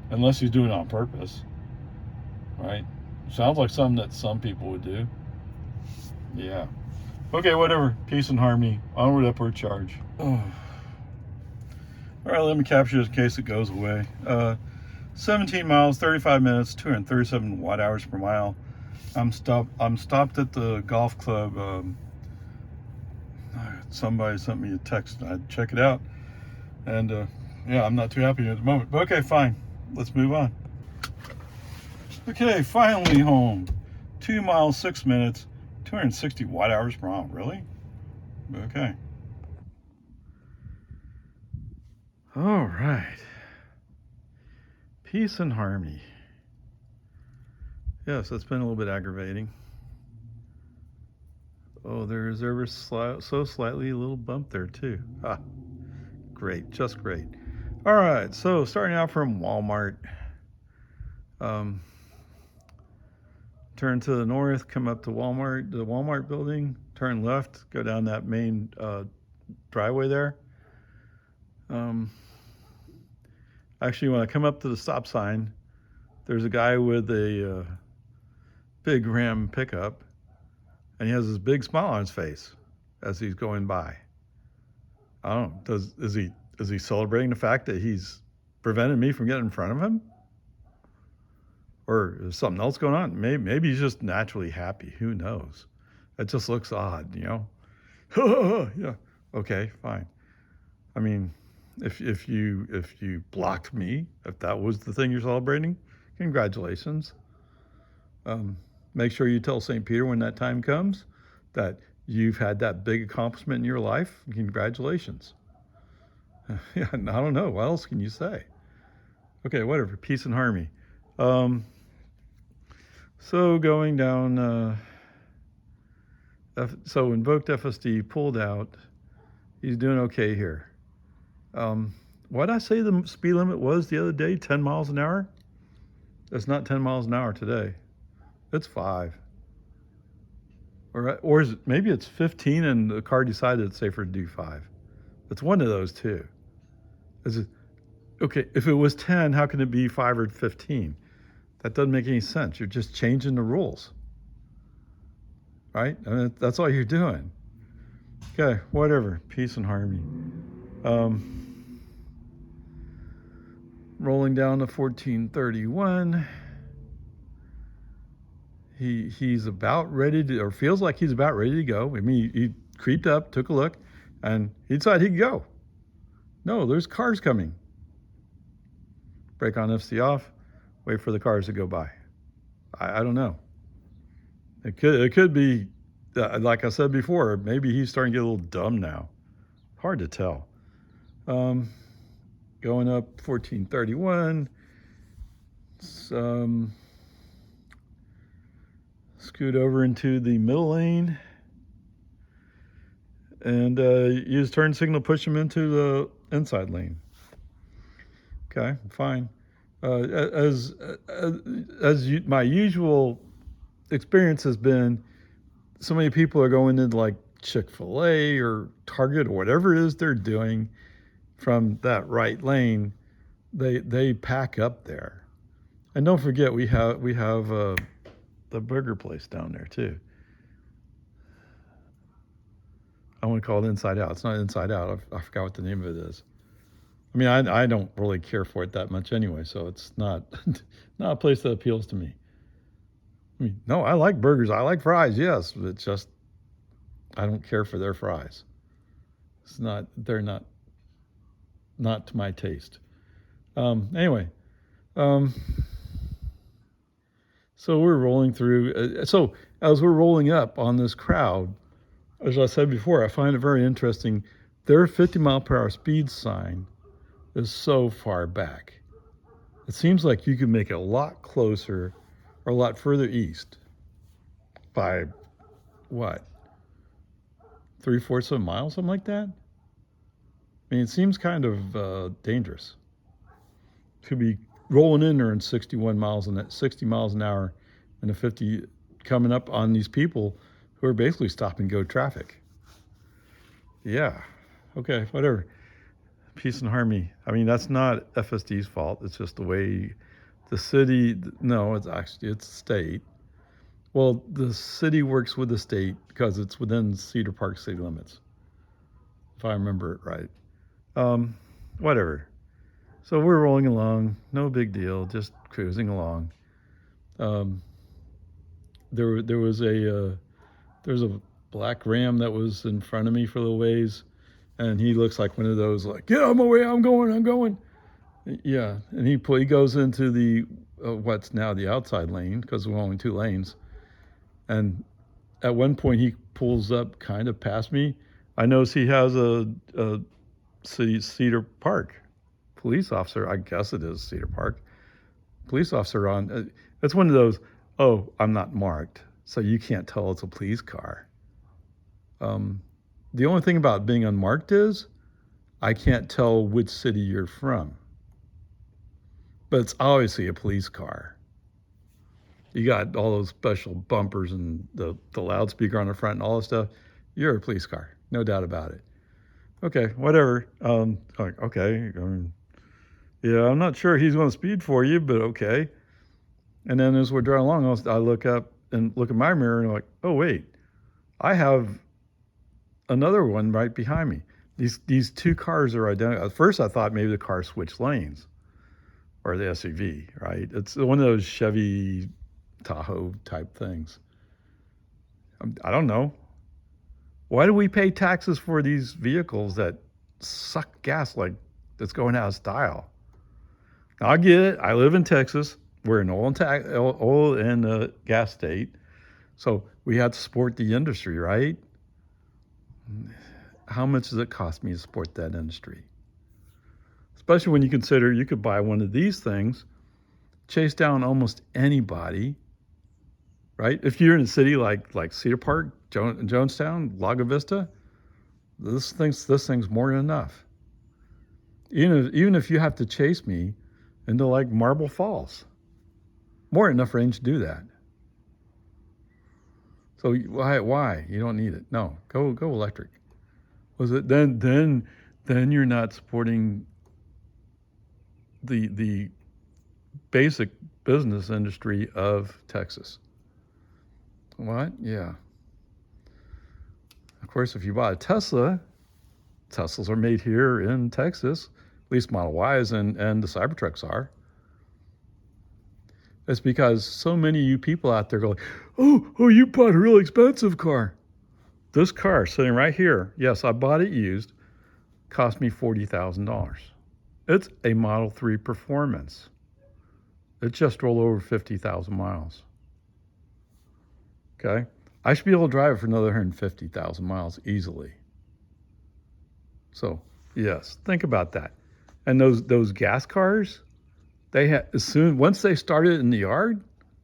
Speaker 1: unless he's doing it on purpose, right? Sounds like something that some people would do. Yeah. Okay, whatever. Peace and harmony. Onward, upward, charge. Oh. All right, let me capture this in case it goes away. 17 miles, 35 minutes, 237 watt hours per mile. I'm stopped at the golf club. Somebody sent me a text. I'd check it out, and yeah, I'm not too happy at the moment. But okay, fine. Let's move on. Okay, finally home. 2 miles, 6 minutes, 260 watt hours per mile. Really? Okay. All right. Peace and harmony. Yes, that's been a little bit aggravating. Oh, there's ever so slightly a little bump there too. Ah, great, just great. All right, so starting out from Walmart. Turn to the north, come up to Walmart, the Walmart building, turn left, go down that main driveway there. Actually, when I come up to the stop sign, there's a guy with a big Ram pickup, and he has this big smile on his face as he's going by. I don't know, is he celebrating the fact that he's prevented me from getting in front of him? Or is something else going on? Maybe he's just naturally happy. Who knows? It just looks odd, you know? Yeah. Okay, fine. I mean, if you blocked me, if that was the thing you're celebrating, congratulations. Make sure you tell St. Peter when that time comes that you've had that big accomplishment in your life. Congratulations. Yeah, I don't know. What else can you say? Okay, whatever. Peace and harmony. So going down, so invoked FSD, pulled out. He's doing okay here. What did I say the speed limit was the other day? 10 miles an hour? It's not 10 miles an hour today. It's 5. Or is it, maybe it's 15 and the car decided it's safer to do 5. It's one of those two. Is it, okay, if it was 10, how can it be 5 or 15? That doesn't make any sense. You're just changing the rules, right? I mean, that's all you're doing. Okay, whatever. Peace and harmony. Rolling down to 1431. He's about ready to, or feels like he's about ready to go. I mean, he creeped up, took a look, and he decided he could go. No, there's cars coming. Brake on, FSD off, wait for the cars to go by. I don't know. It could be, like I said before, maybe he's starting to get a little dumb now. Hard to tell. Going up 1431. Scoot over into the middle lane and use turn signal, push him into the inside lane. Okay, fine. My usual experience has been, so many people are going into like Chick-fil-A or Target or whatever it is they're doing from that right lane. They pack up there, and don't forget we have the burger place down there too. I want to call it Inside Out. It's not Inside Out. I forgot what the name of it is. I mean, I don't really care for it that much anyway, so it's not not a place that appeals to me. I mean, no, I like burgers. I like fries, yes. But it's just, I don't care for their fries. They're not to my taste. Anyway, so we're rolling through. So as we're rolling up on this crowd, as I said before, I find it very interesting. Their 50-mile-per-hour speed sign is so far back. It seems like you could make it a lot closer or a lot further east by what? 3/4 of a mile, something like that? I mean, it seems kind of dangerous. Could be rolling in there in 60 miles an hour and a 50 coming up on these people who are basically stop and go traffic. Yeah, okay, whatever. Peace and harmony. I mean, that's not FSD's fault. It's just the way the city, no, it's state. Well, the city works with the state because it's within Cedar Park city limits, if I remember it right. Whatever. So we're rolling along, no big deal, just cruising along. There was a black Ram that was in front of me for a little ways, and he looks like one of those like, get out of my way, I'm going. Yeah, and he goes into the what's now the outside lane because we're only 2 lanes, and at one point he pulls up kind of past me. I notice he has a Cedar Park police officer, I guess it is Cedar Park, police officer on. It's one of those, oh, I'm not marked, so you can't tell it's a police car. The only thing about being unmarked is I can't tell which city you're from. But it's obviously a police car. You got all those special bumpers and the loudspeaker on the front and all that stuff. You're a police car, no doubt about it. Okay, whatever. Okay. Yeah, I'm not sure he's going to speed for you, but okay. And then as we're driving along, I look up and look at my mirror and I'm like, oh wait, I have another one right behind me. These 2 cars are identical. At first I thought maybe the car switched lanes, or the SUV, right? It's one of those Chevy Tahoe type things. I don't know. Why do we pay taxes for these vehicles that suck gas like that's going out of style? Now, I get it. I live in Texas. We're an oil and gas state. So we have to support the industry, right? How much does it cost me to support that industry? Especially when you consider you could buy one of these things, chase down almost anybody, right? If you're in a city like Cedar Park, Jonestown, Lago Vista, this thing's more than enough. Even if you have to chase me into like Marble Falls, more than enough range to do that. So why? You don't need it. No, go electric. Was it then you're not supporting the basic business industry of Texas. What? Yeah. Of course, if you bought a Tesla, Teslas are made here in Texas, at least Model Ys and the Cybertrucks are. It's because so many of you people out there go, oh, you bought a real expensive car. This car sitting right here, yes, I bought it used, cost me $40,000. It's a Model 3 Performance. It just rolled over 50,000 miles. Okay? I should be able to drive it for another 150,000 miles easily. So, yes, think about that. And those gas cars, once they start it in the yard,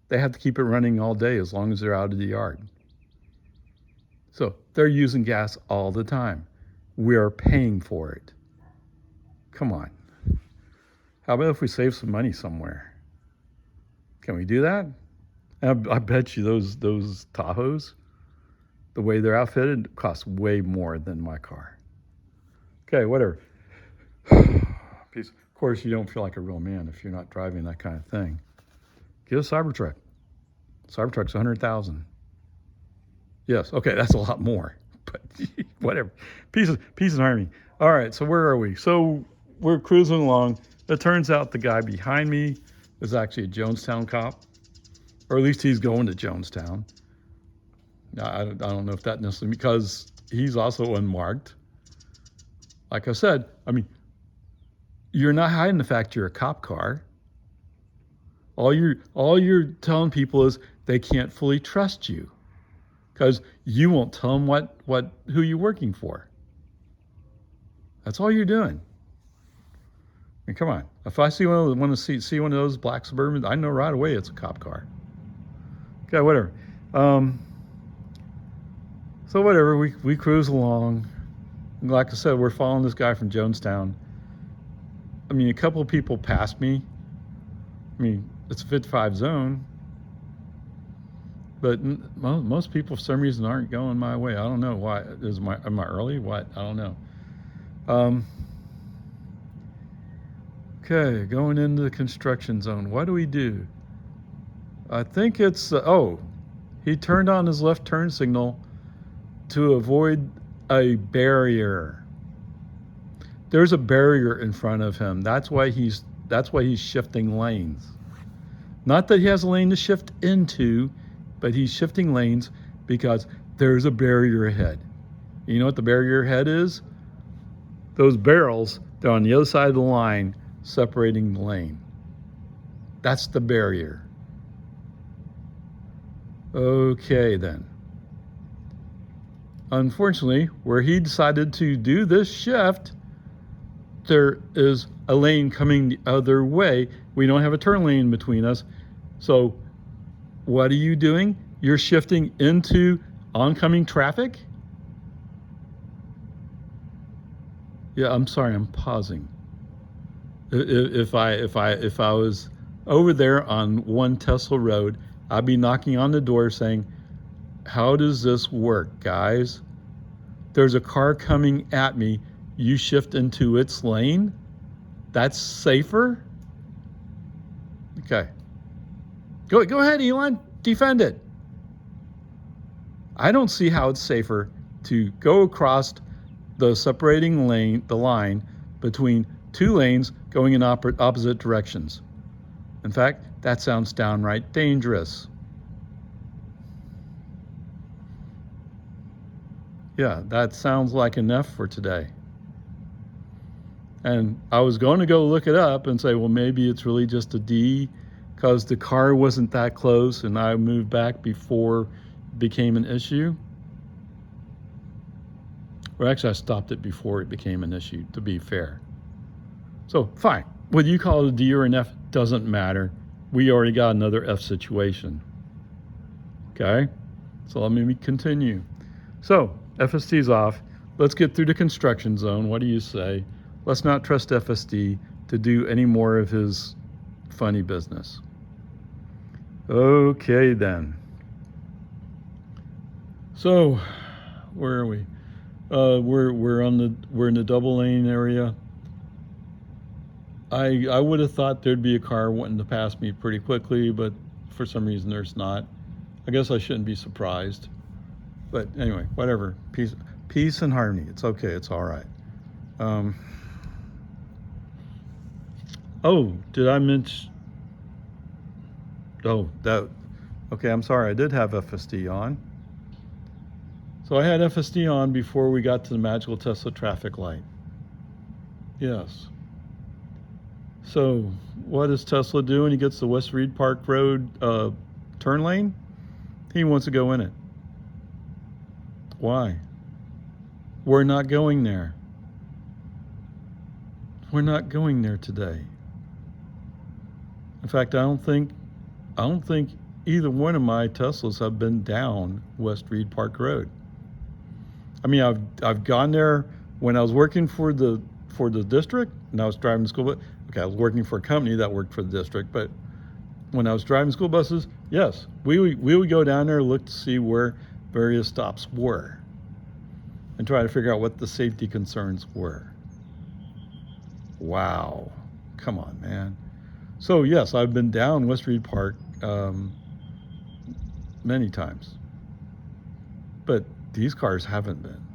Speaker 1: they have to keep it running all day as long as they're out of the yard. So they're using gas all the time. We are paying for it. Come on. How about if we save some money somewhere? Can we do that? I bet you those Tahoes, the way they're outfitted, cost way more than my car. Okay, whatever. Peace. Of course, you don't feel like a real man if you're not driving that kind of thing. Get a Cybertruck. Cybertruck's $100,000. Yes, okay, that's a lot more, but whatever. Peace and harmony. All right, so where are we? So we're cruising along. It turns out the guy behind me is actually a Jonestown cop, or at least he's going to Jonestown. I don't know if that necessarily, because he's also unmarked. Like I said, I mean, you're not hiding the fact you're a cop car. All you're telling people is they can't fully trust you because you won't tell them who you're working for. That's all you're doing. I mean, come on. If I see one of those black Suburbans, I know right away it's a cop car. Okay, whatever. So whatever, we cruise along. Like I said, we're following this guy from Jonestown. I mean, a couple of people passed me. I mean, it's a 55 zone. But most people, for some reason, aren't going my way. I don't know why. Am I early? What? I don't know. Okay, going into the construction zone. What do we do? I think it's, he turned on his left turn signal to avoid a barrier. There's a barrier in front of him. That's why he's shifting lanes. Not that he has a lane to shift into, but he's shifting lanes because there's a barrier ahead. You know what the barrier ahead is? Those barrels, they're on the other side of the line separating the lane. That's the barrier. Okay then. Unfortunately, where he decided to do this shift, there is a lane coming the other way. We don't have a turn lane between us. So what are you doing? You're shifting into oncoming traffic? Yeah, I'm sorry, I'm pausing. If I was over there on one Tesla road, I'd be knocking on the door saying, how does this work, guys? There's a car coming at me. You shift into its lane? That's safer? Okay. Go ahead, Elon. Defend it. I don't see how it's safer to go across the separating lane, the line between two lanes going in opposite directions. In fact, that sounds downright dangerous. Yeah, that sounds like enough for today. And I was going to go look it up and say, well, maybe it's really just a D because the car wasn't that close and I moved back before it became an issue. Or actually, I stopped it before it became an issue, to be fair. So, fine. Whether you call it a D or an F doesn't matter. We already got another F situation. Okay, so let me continue. So FSD's off. Let's get through the construction zone. What do you say? Let's not trust FSD to do any more of his funny business. Okay then. So where are we? We're in the double lane area. I would have thought there'd be a car wanting to pass me pretty quickly, but for some reason there's not. I guess I shouldn't be surprised. But anyway, whatever. Peace and harmony. It's okay. It's all right. Oh, did I mention? Oh, that. Okay, I'm sorry. I did have FSD on. So I had FSD on before we got to the magical Tesla traffic light. Yes. So what does Tesla do when he gets the West Reed Park Road turn lane? He wants to go in it. Why? We're not going there. We're not going there today. In fact, I don't think either one of my Teslas have been down West Reed Park Road. I mean, I've gone there when I was working for the district, and I was driving the school bus. Okay, I was working for a company that worked for the district, but when I was driving school buses, yes, we would go down there, look to see where various stops were, and try to figure out what the safety concerns were. Wow, come on, man. So yes, I've been down West Reed Park many times, but these cars haven't been.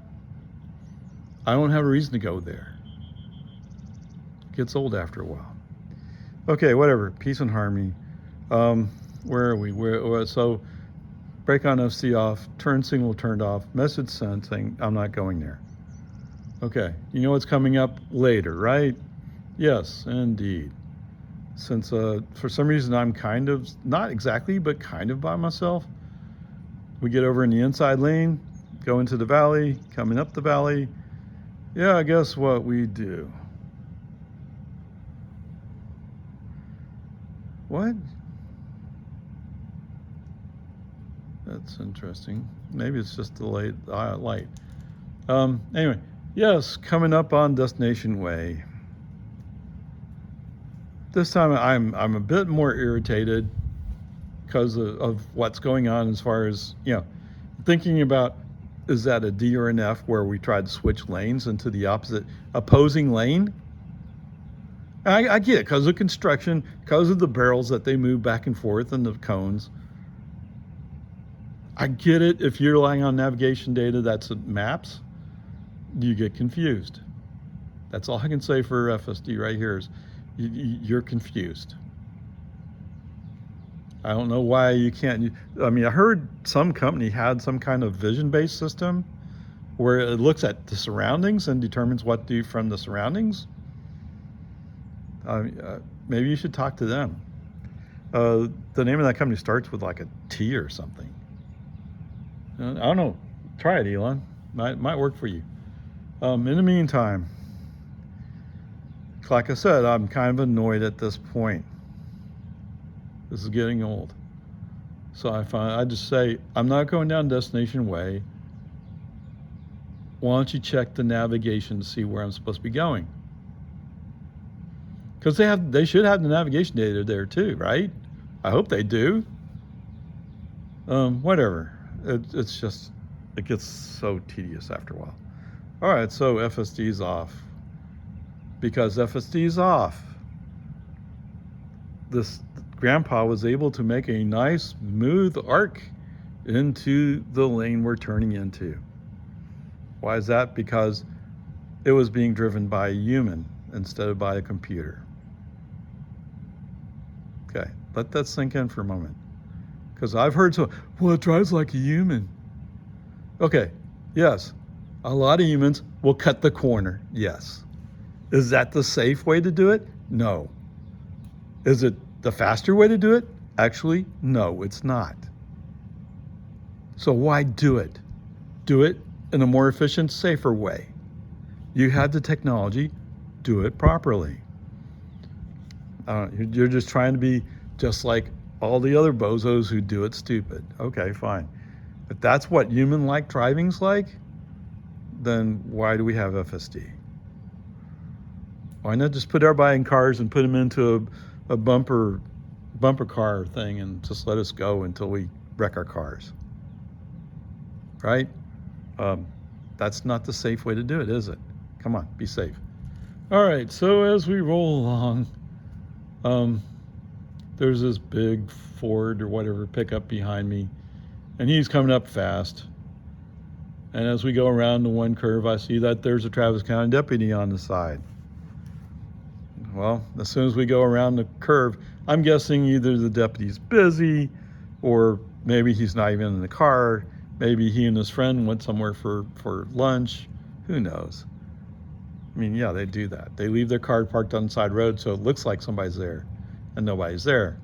Speaker 1: I don't have a reason to go there. It gets old after a while. Okay, whatever. Peace and harmony. Where are we? So brake on FC off, turn signal turned off, message sent saying I'm not going there. Okay, you know what's coming up later, right? Yes, indeed. Since for some reason I'm kind of, not exactly, but kind of by myself, we get over in the inside lane, go into the valley, coming up the valley. Yeah, guess what we do? What? That's interesting. Maybe it's just the light. Anyway, yes, coming up on Destination Way. This time I'm a bit more irritated because of what's going on as far as, thinking about, is that a D or an F where we tried to switch lanes into the opposing lane? I get it, because of construction, because of the barrels that they move back and forth and the cones. I get it. If you're relying on navigation data that's maps, you get confused. That's all I can say for FSD right here is you're confused. I don't know why you can't. I mean, I heard some company had some kind of vision-based system where it looks at the surroundings and determines what to do from the surroundings. Maybe you should talk to them. The name of that company starts with like a T or something. I don't know. Try it, Elon. Might work for you. In the meantime, like I said, I'm kind of annoyed at this point. This is getting old. So I just say, I'm not going down Destination Way. Why don't you check the navigation to see where I'm supposed to be going? Because they should have the navigation data there too, right? I hope they do. Whatever. It's just, it gets so tedious after a while. All right, so FSD's off. Because FSD's off, this grandpa was able to make a nice smooth arc into the lane we're turning into. Why is that? Because it was being driven by a human instead of by a computer. Okay, let that sink in for a moment. Because I've heard well, it drives like a human. Okay, yes, a lot of humans will cut the corner, yes. Is that the safe way to do it? No. Is it the faster way to do it? Actually, no, it's not. So why do it? Do it in a more efficient, safer way. You have the technology, do it properly. You're just trying to be just like all the other bozos who do it stupid. Okay, fine. If that's what human-like driving's like, then why do we have FSD? Why not just put everybody in cars and put them into a bumper car thing and just let us go until we wreck our cars? Right? That's not the safe way to do it, is it? Come on, be safe. All right, so as we roll along, there's this big Ford or whatever pickup behind me, and he's coming up fast. And as we go around the one curve, I see that there's a Travis County deputy on the side. Well, as soon as we go around the curve, I'm guessing either the deputy's busy or maybe he's not even in the car. Maybe he and his friend went somewhere for lunch. Who knows? I mean, yeah, they do that. They leave their car parked on the side road so it looks like somebody's there and nobody's there.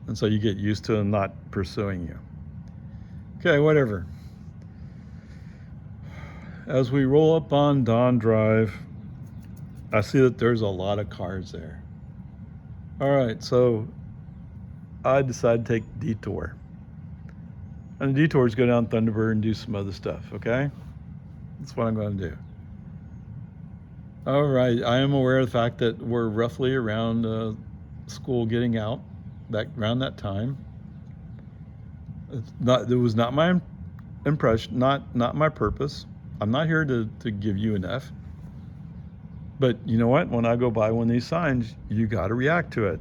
Speaker 1: And so you get used to them not pursuing you. Okay, whatever. As we roll up on Don Drive, I see that there's a lot of cars there. All right, so I decided to take a detour. And the detour is go down Thunderbird and do some other stuff, okay? That's what I'm going to do. All right, I am aware of the fact that we're roughly around school getting out, around that time. It was not my impression, not my purpose. I'm not here to give you an F. But you know what? When I go by one of these signs, you got to react to it.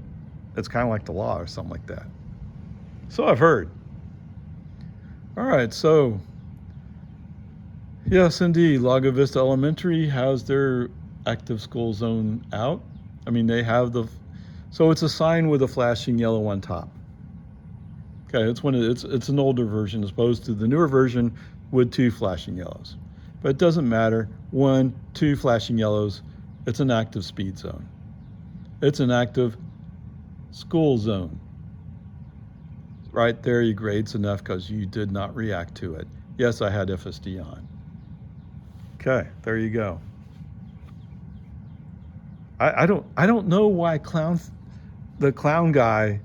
Speaker 1: It's kind of like the law or something like that. So I've heard. All right, so yes, indeed, Lago Vista Elementary has their active school zone out. I mean, they have so it's a sign with a flashing yellow on top. Okay, it's an older version as opposed to the newer version with 2 flashing yellows. But it doesn't matter, 1, 2 flashing yellows, it's an active speed zone. It's an active school zone. Right there, you grade's enough because you did not react to it. Yes, I had FSD on. Okay, there you go. I don't know why the clown guy,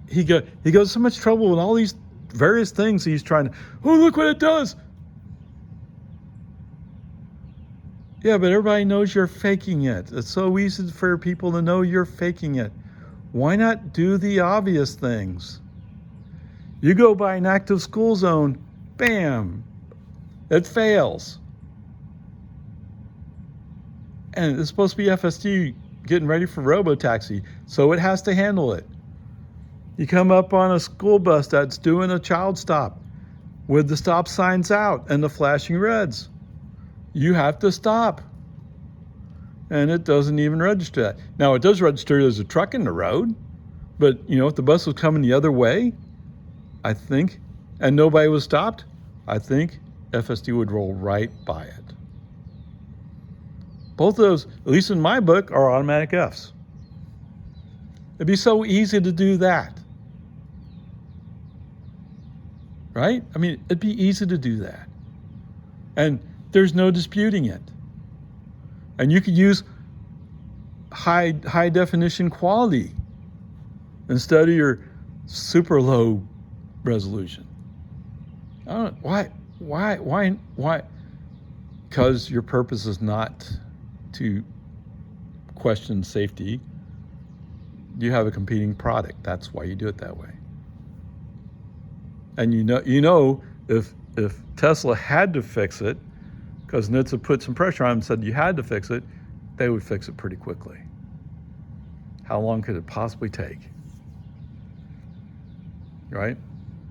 Speaker 1: he goes so much trouble with all these various things he's trying to, oh, look what it does. Yeah, but everybody knows you're faking it. It's so easy for people to know you're faking it. Why not do the obvious things? You go by an active school zone, bam, it fails. And it's supposed to be FSD getting ready for robotaxi, so it has to handle it. You come up on a school bus that's doing a child stop with the stop signs out and the flashing reds. You have to stop. And it doesn't even register that. Now, it does register there's a truck in the road, but if the bus was coming the other way, I think, and nobody was stopped, I think FSD would roll right by it. Both of those, at least in my book, are automatic Fs. It'd be so easy to do that. Right? I mean, it'd be easy to do that. And there's no disputing it. And you could use high definition quality instead of your super low resolution. I don't know, why? Because your purpose is not to question safety. You have a competing product. That's why you do it that way. And if Tesla had to fix it, because NHTSA put some pressure on them and said you had to fix it, they would fix it pretty quickly. How long could it possibly take? Right?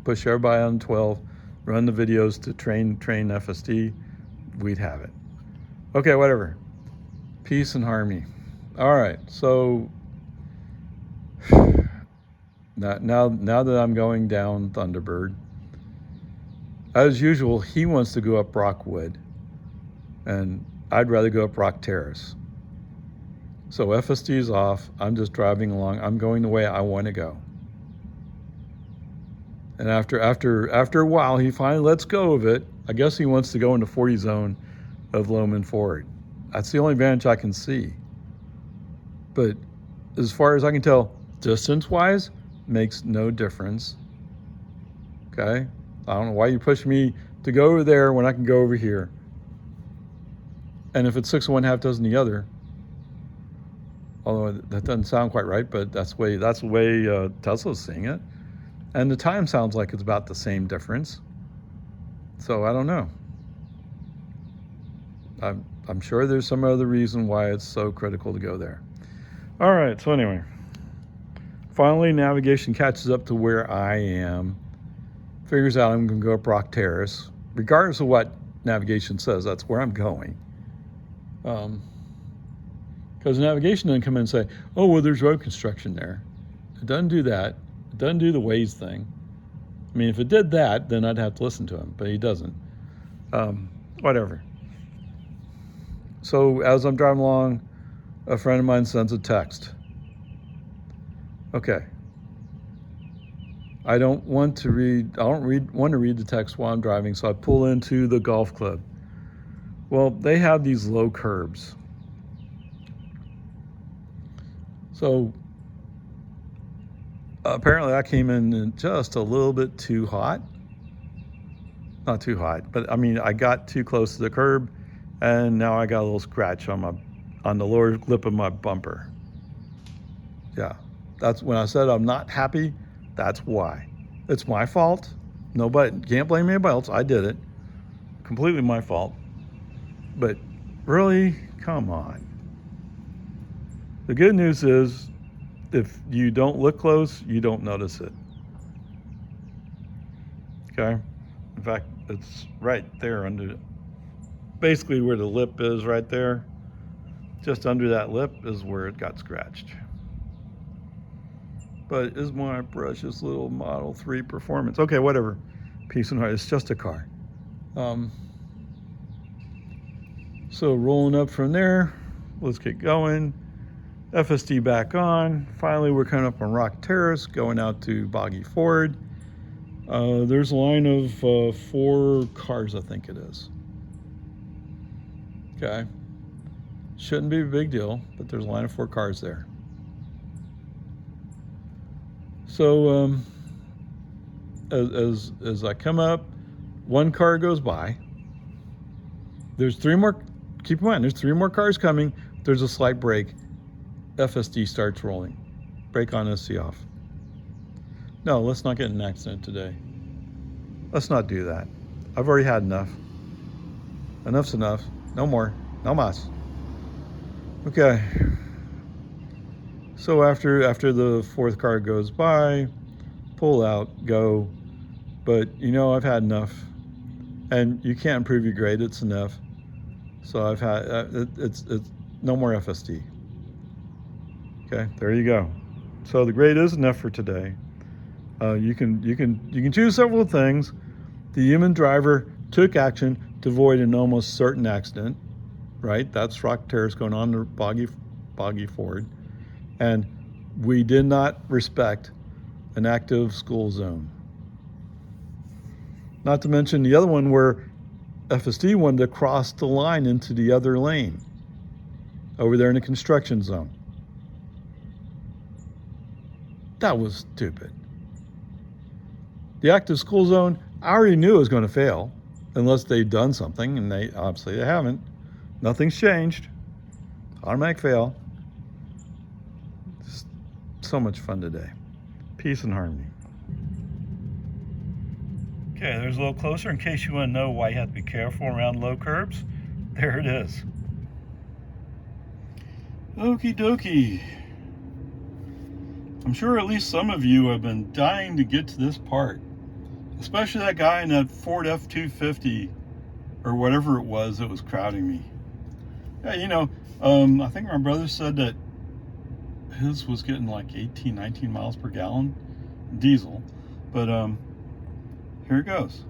Speaker 1: Push everybody on 12, run the videos to train FSD, we'd have it. Okay, whatever. Peace and harmony. All right, so now that I'm going down Thunderbird, as usual, he wants to go up Rockwood, and I'd rather go up Rock Terrace. So FSD is off. I'm just driving along. I'm going the way I want to go. And after a while, he finally lets go of it. I guess he wants to go into 40 zone of Loman Ford. That's the only advantage I can see. But as far as I can tell, distance-wise, makes no difference. Okay? I don't know why you push me to go over there when I can go over here. And if it's 6 of one, half dozen the other, although that doesn't sound quite right, but that's the way Tesla's seeing it. And the time sounds like it's about the same difference. So I don't know. I'm sure there's some other reason why it's so critical to go there. All right, so anyway, finally navigation catches up to where I am, figures out I'm going to go up Rock Terrace. Regardless of what navigation says, that's where I'm going. Because navigation doesn't come in and say, oh, well, there's road construction there. It doesn't do that. It doesn't do the Waze thing. I mean, if it did that, then I'd have to listen to him, but he doesn't. Whatever. So as I'm driving along, a friend of mine sends a text. Okay. I don't want to read the text while I'm driving, so I pull into the golf club. Well, they have these low curbs. So apparently I came in just a little bit too hot. Not too hot, but I mean, I got too close to the curb, and now I got a little scratch on the lower lip of my bumper. Yeah, that's when I said I'm not happy. That's why. It's my fault. Nobody can't blame anybody else. I did it. Completely my fault. But really, come on. The good news is, if you don't look close, you don't notice it. Okay? In fact, it's right there under, basically where the lip is right there. Just under that lip is where it got scratched. But is my precious little Model 3 Performance. Okay, whatever. Peace and heart. It's just a car. So rolling up from there, let's get going. FSD back on. Finally, we're coming up on Rock Terrace, going out to Boggy Ford. There's a line of 4 cars, I think it is. Okay. Shouldn't be a big deal, but there's a line of 4 cars there. So as I come up, 1 car goes by. There's 3 more. Keep in mind, there's 3 more cars coming. There's a slight break. FSD starts rolling. Brake on, SC off. No, let's not get in an accident today. Let's not do that. I've already had enough. Enough's enough. No more. No mas. Okay. So after the 4th car goes by, pull out, go. But you know, I've had enough. And you can't improve your grade. It's enough. So I've had it's no more FSD. Okay, there you go. So the grade is enough for today. You can choose several things. The human driver took action to avoid an almost certain accident. Right, that's Rock Terrace going on to Boggy Ford, and we did not respect an active school zone. Not to mention the other one where FSD wanted to cross the line into the other lane over there in the construction zone. That was stupid. The active school zone, I already knew it was going to fail unless they'd done something, and they obviously they haven't. Nothing's changed. Automatic fail. Just so much fun today. Peace and harmony. Okay, there's a little closer in case you want to know why you have to be careful around low curbs. There it is. Okie dokie. I'm sure at least some of you have been dying to get to this part. Especially that guy in that Ford F-250 or whatever it was that was crowding me. Yeah, you know, I think my brother said that his was getting like 18, 19 miles per gallon diesel. But here it goes.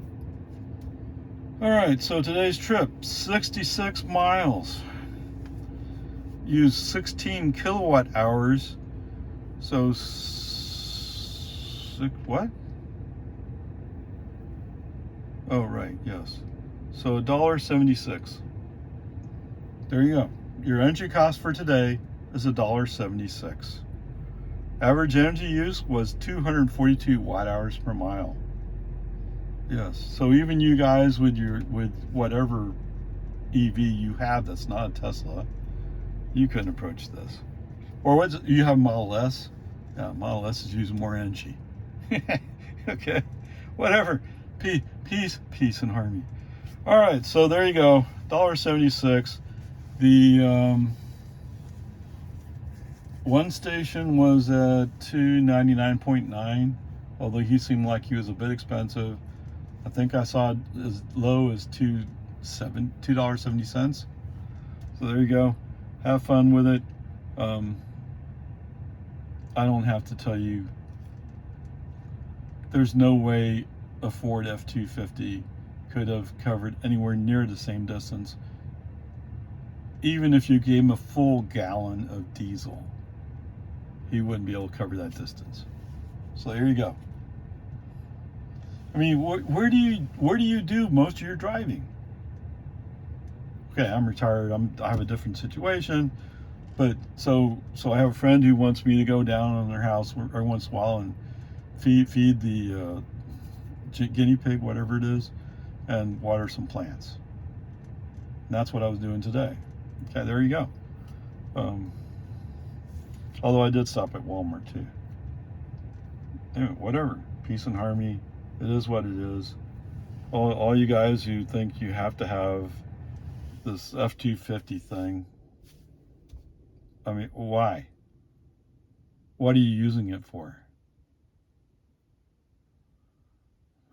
Speaker 1: All right, so today's trip, 66 miles. Used 16 kilowatt hours. So, what? Oh, right, yes. So $1.76. There you go. Your energy cost for today is $1.76. Average energy use was 242 watt hours per mile. Yes, so even you guys with whatever EV you have that's not a Tesla, you couldn't approach this. Or what's it, you have Model S? Yeah, Model S is using more energy. Okay, whatever. Peace and harmony. All right, so there you go. $1.76. The one station was at $2.99.9, although he seemed like he was a bit expensive. I think I saw it as low as $2.70. So there you go. Have fun with it. I don't have to tell you, there's no way a Ford F-250 could have covered anywhere near the same distance, even if you gave him a full gallon of diesel. He wouldn't be able to cover that distance. So there you go. I mean, where do you do most of your driving? Okay, I'm retired. I have a different situation, but so I have a friend who wants me to go down on their house every once in a while and feed the guinea pig, whatever it is, and water some plants. And that's what I was doing today. Okay, there you go. Although I did stop at Walmart too. Anyway, whatever. Peace and harmony. It is what it is. All you guys who think you have to have this F-250 thing, I mean, why? What are you using it for?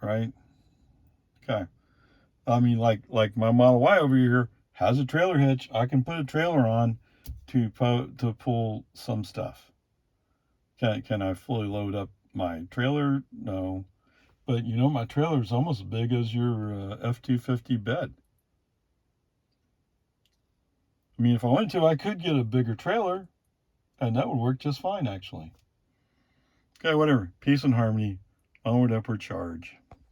Speaker 1: Right? Okay. I mean, like my Model Y over here has a trailer hitch. I can put a trailer on to pull some stuff. Can I fully load up my trailer? No. But you know, my trailer is almost as big as your F-250 bed. I mean, if I wanted to, I could get a bigger trailer, and that would work just fine, actually. Okay, whatever. Peace and harmony. Onward, upward charge.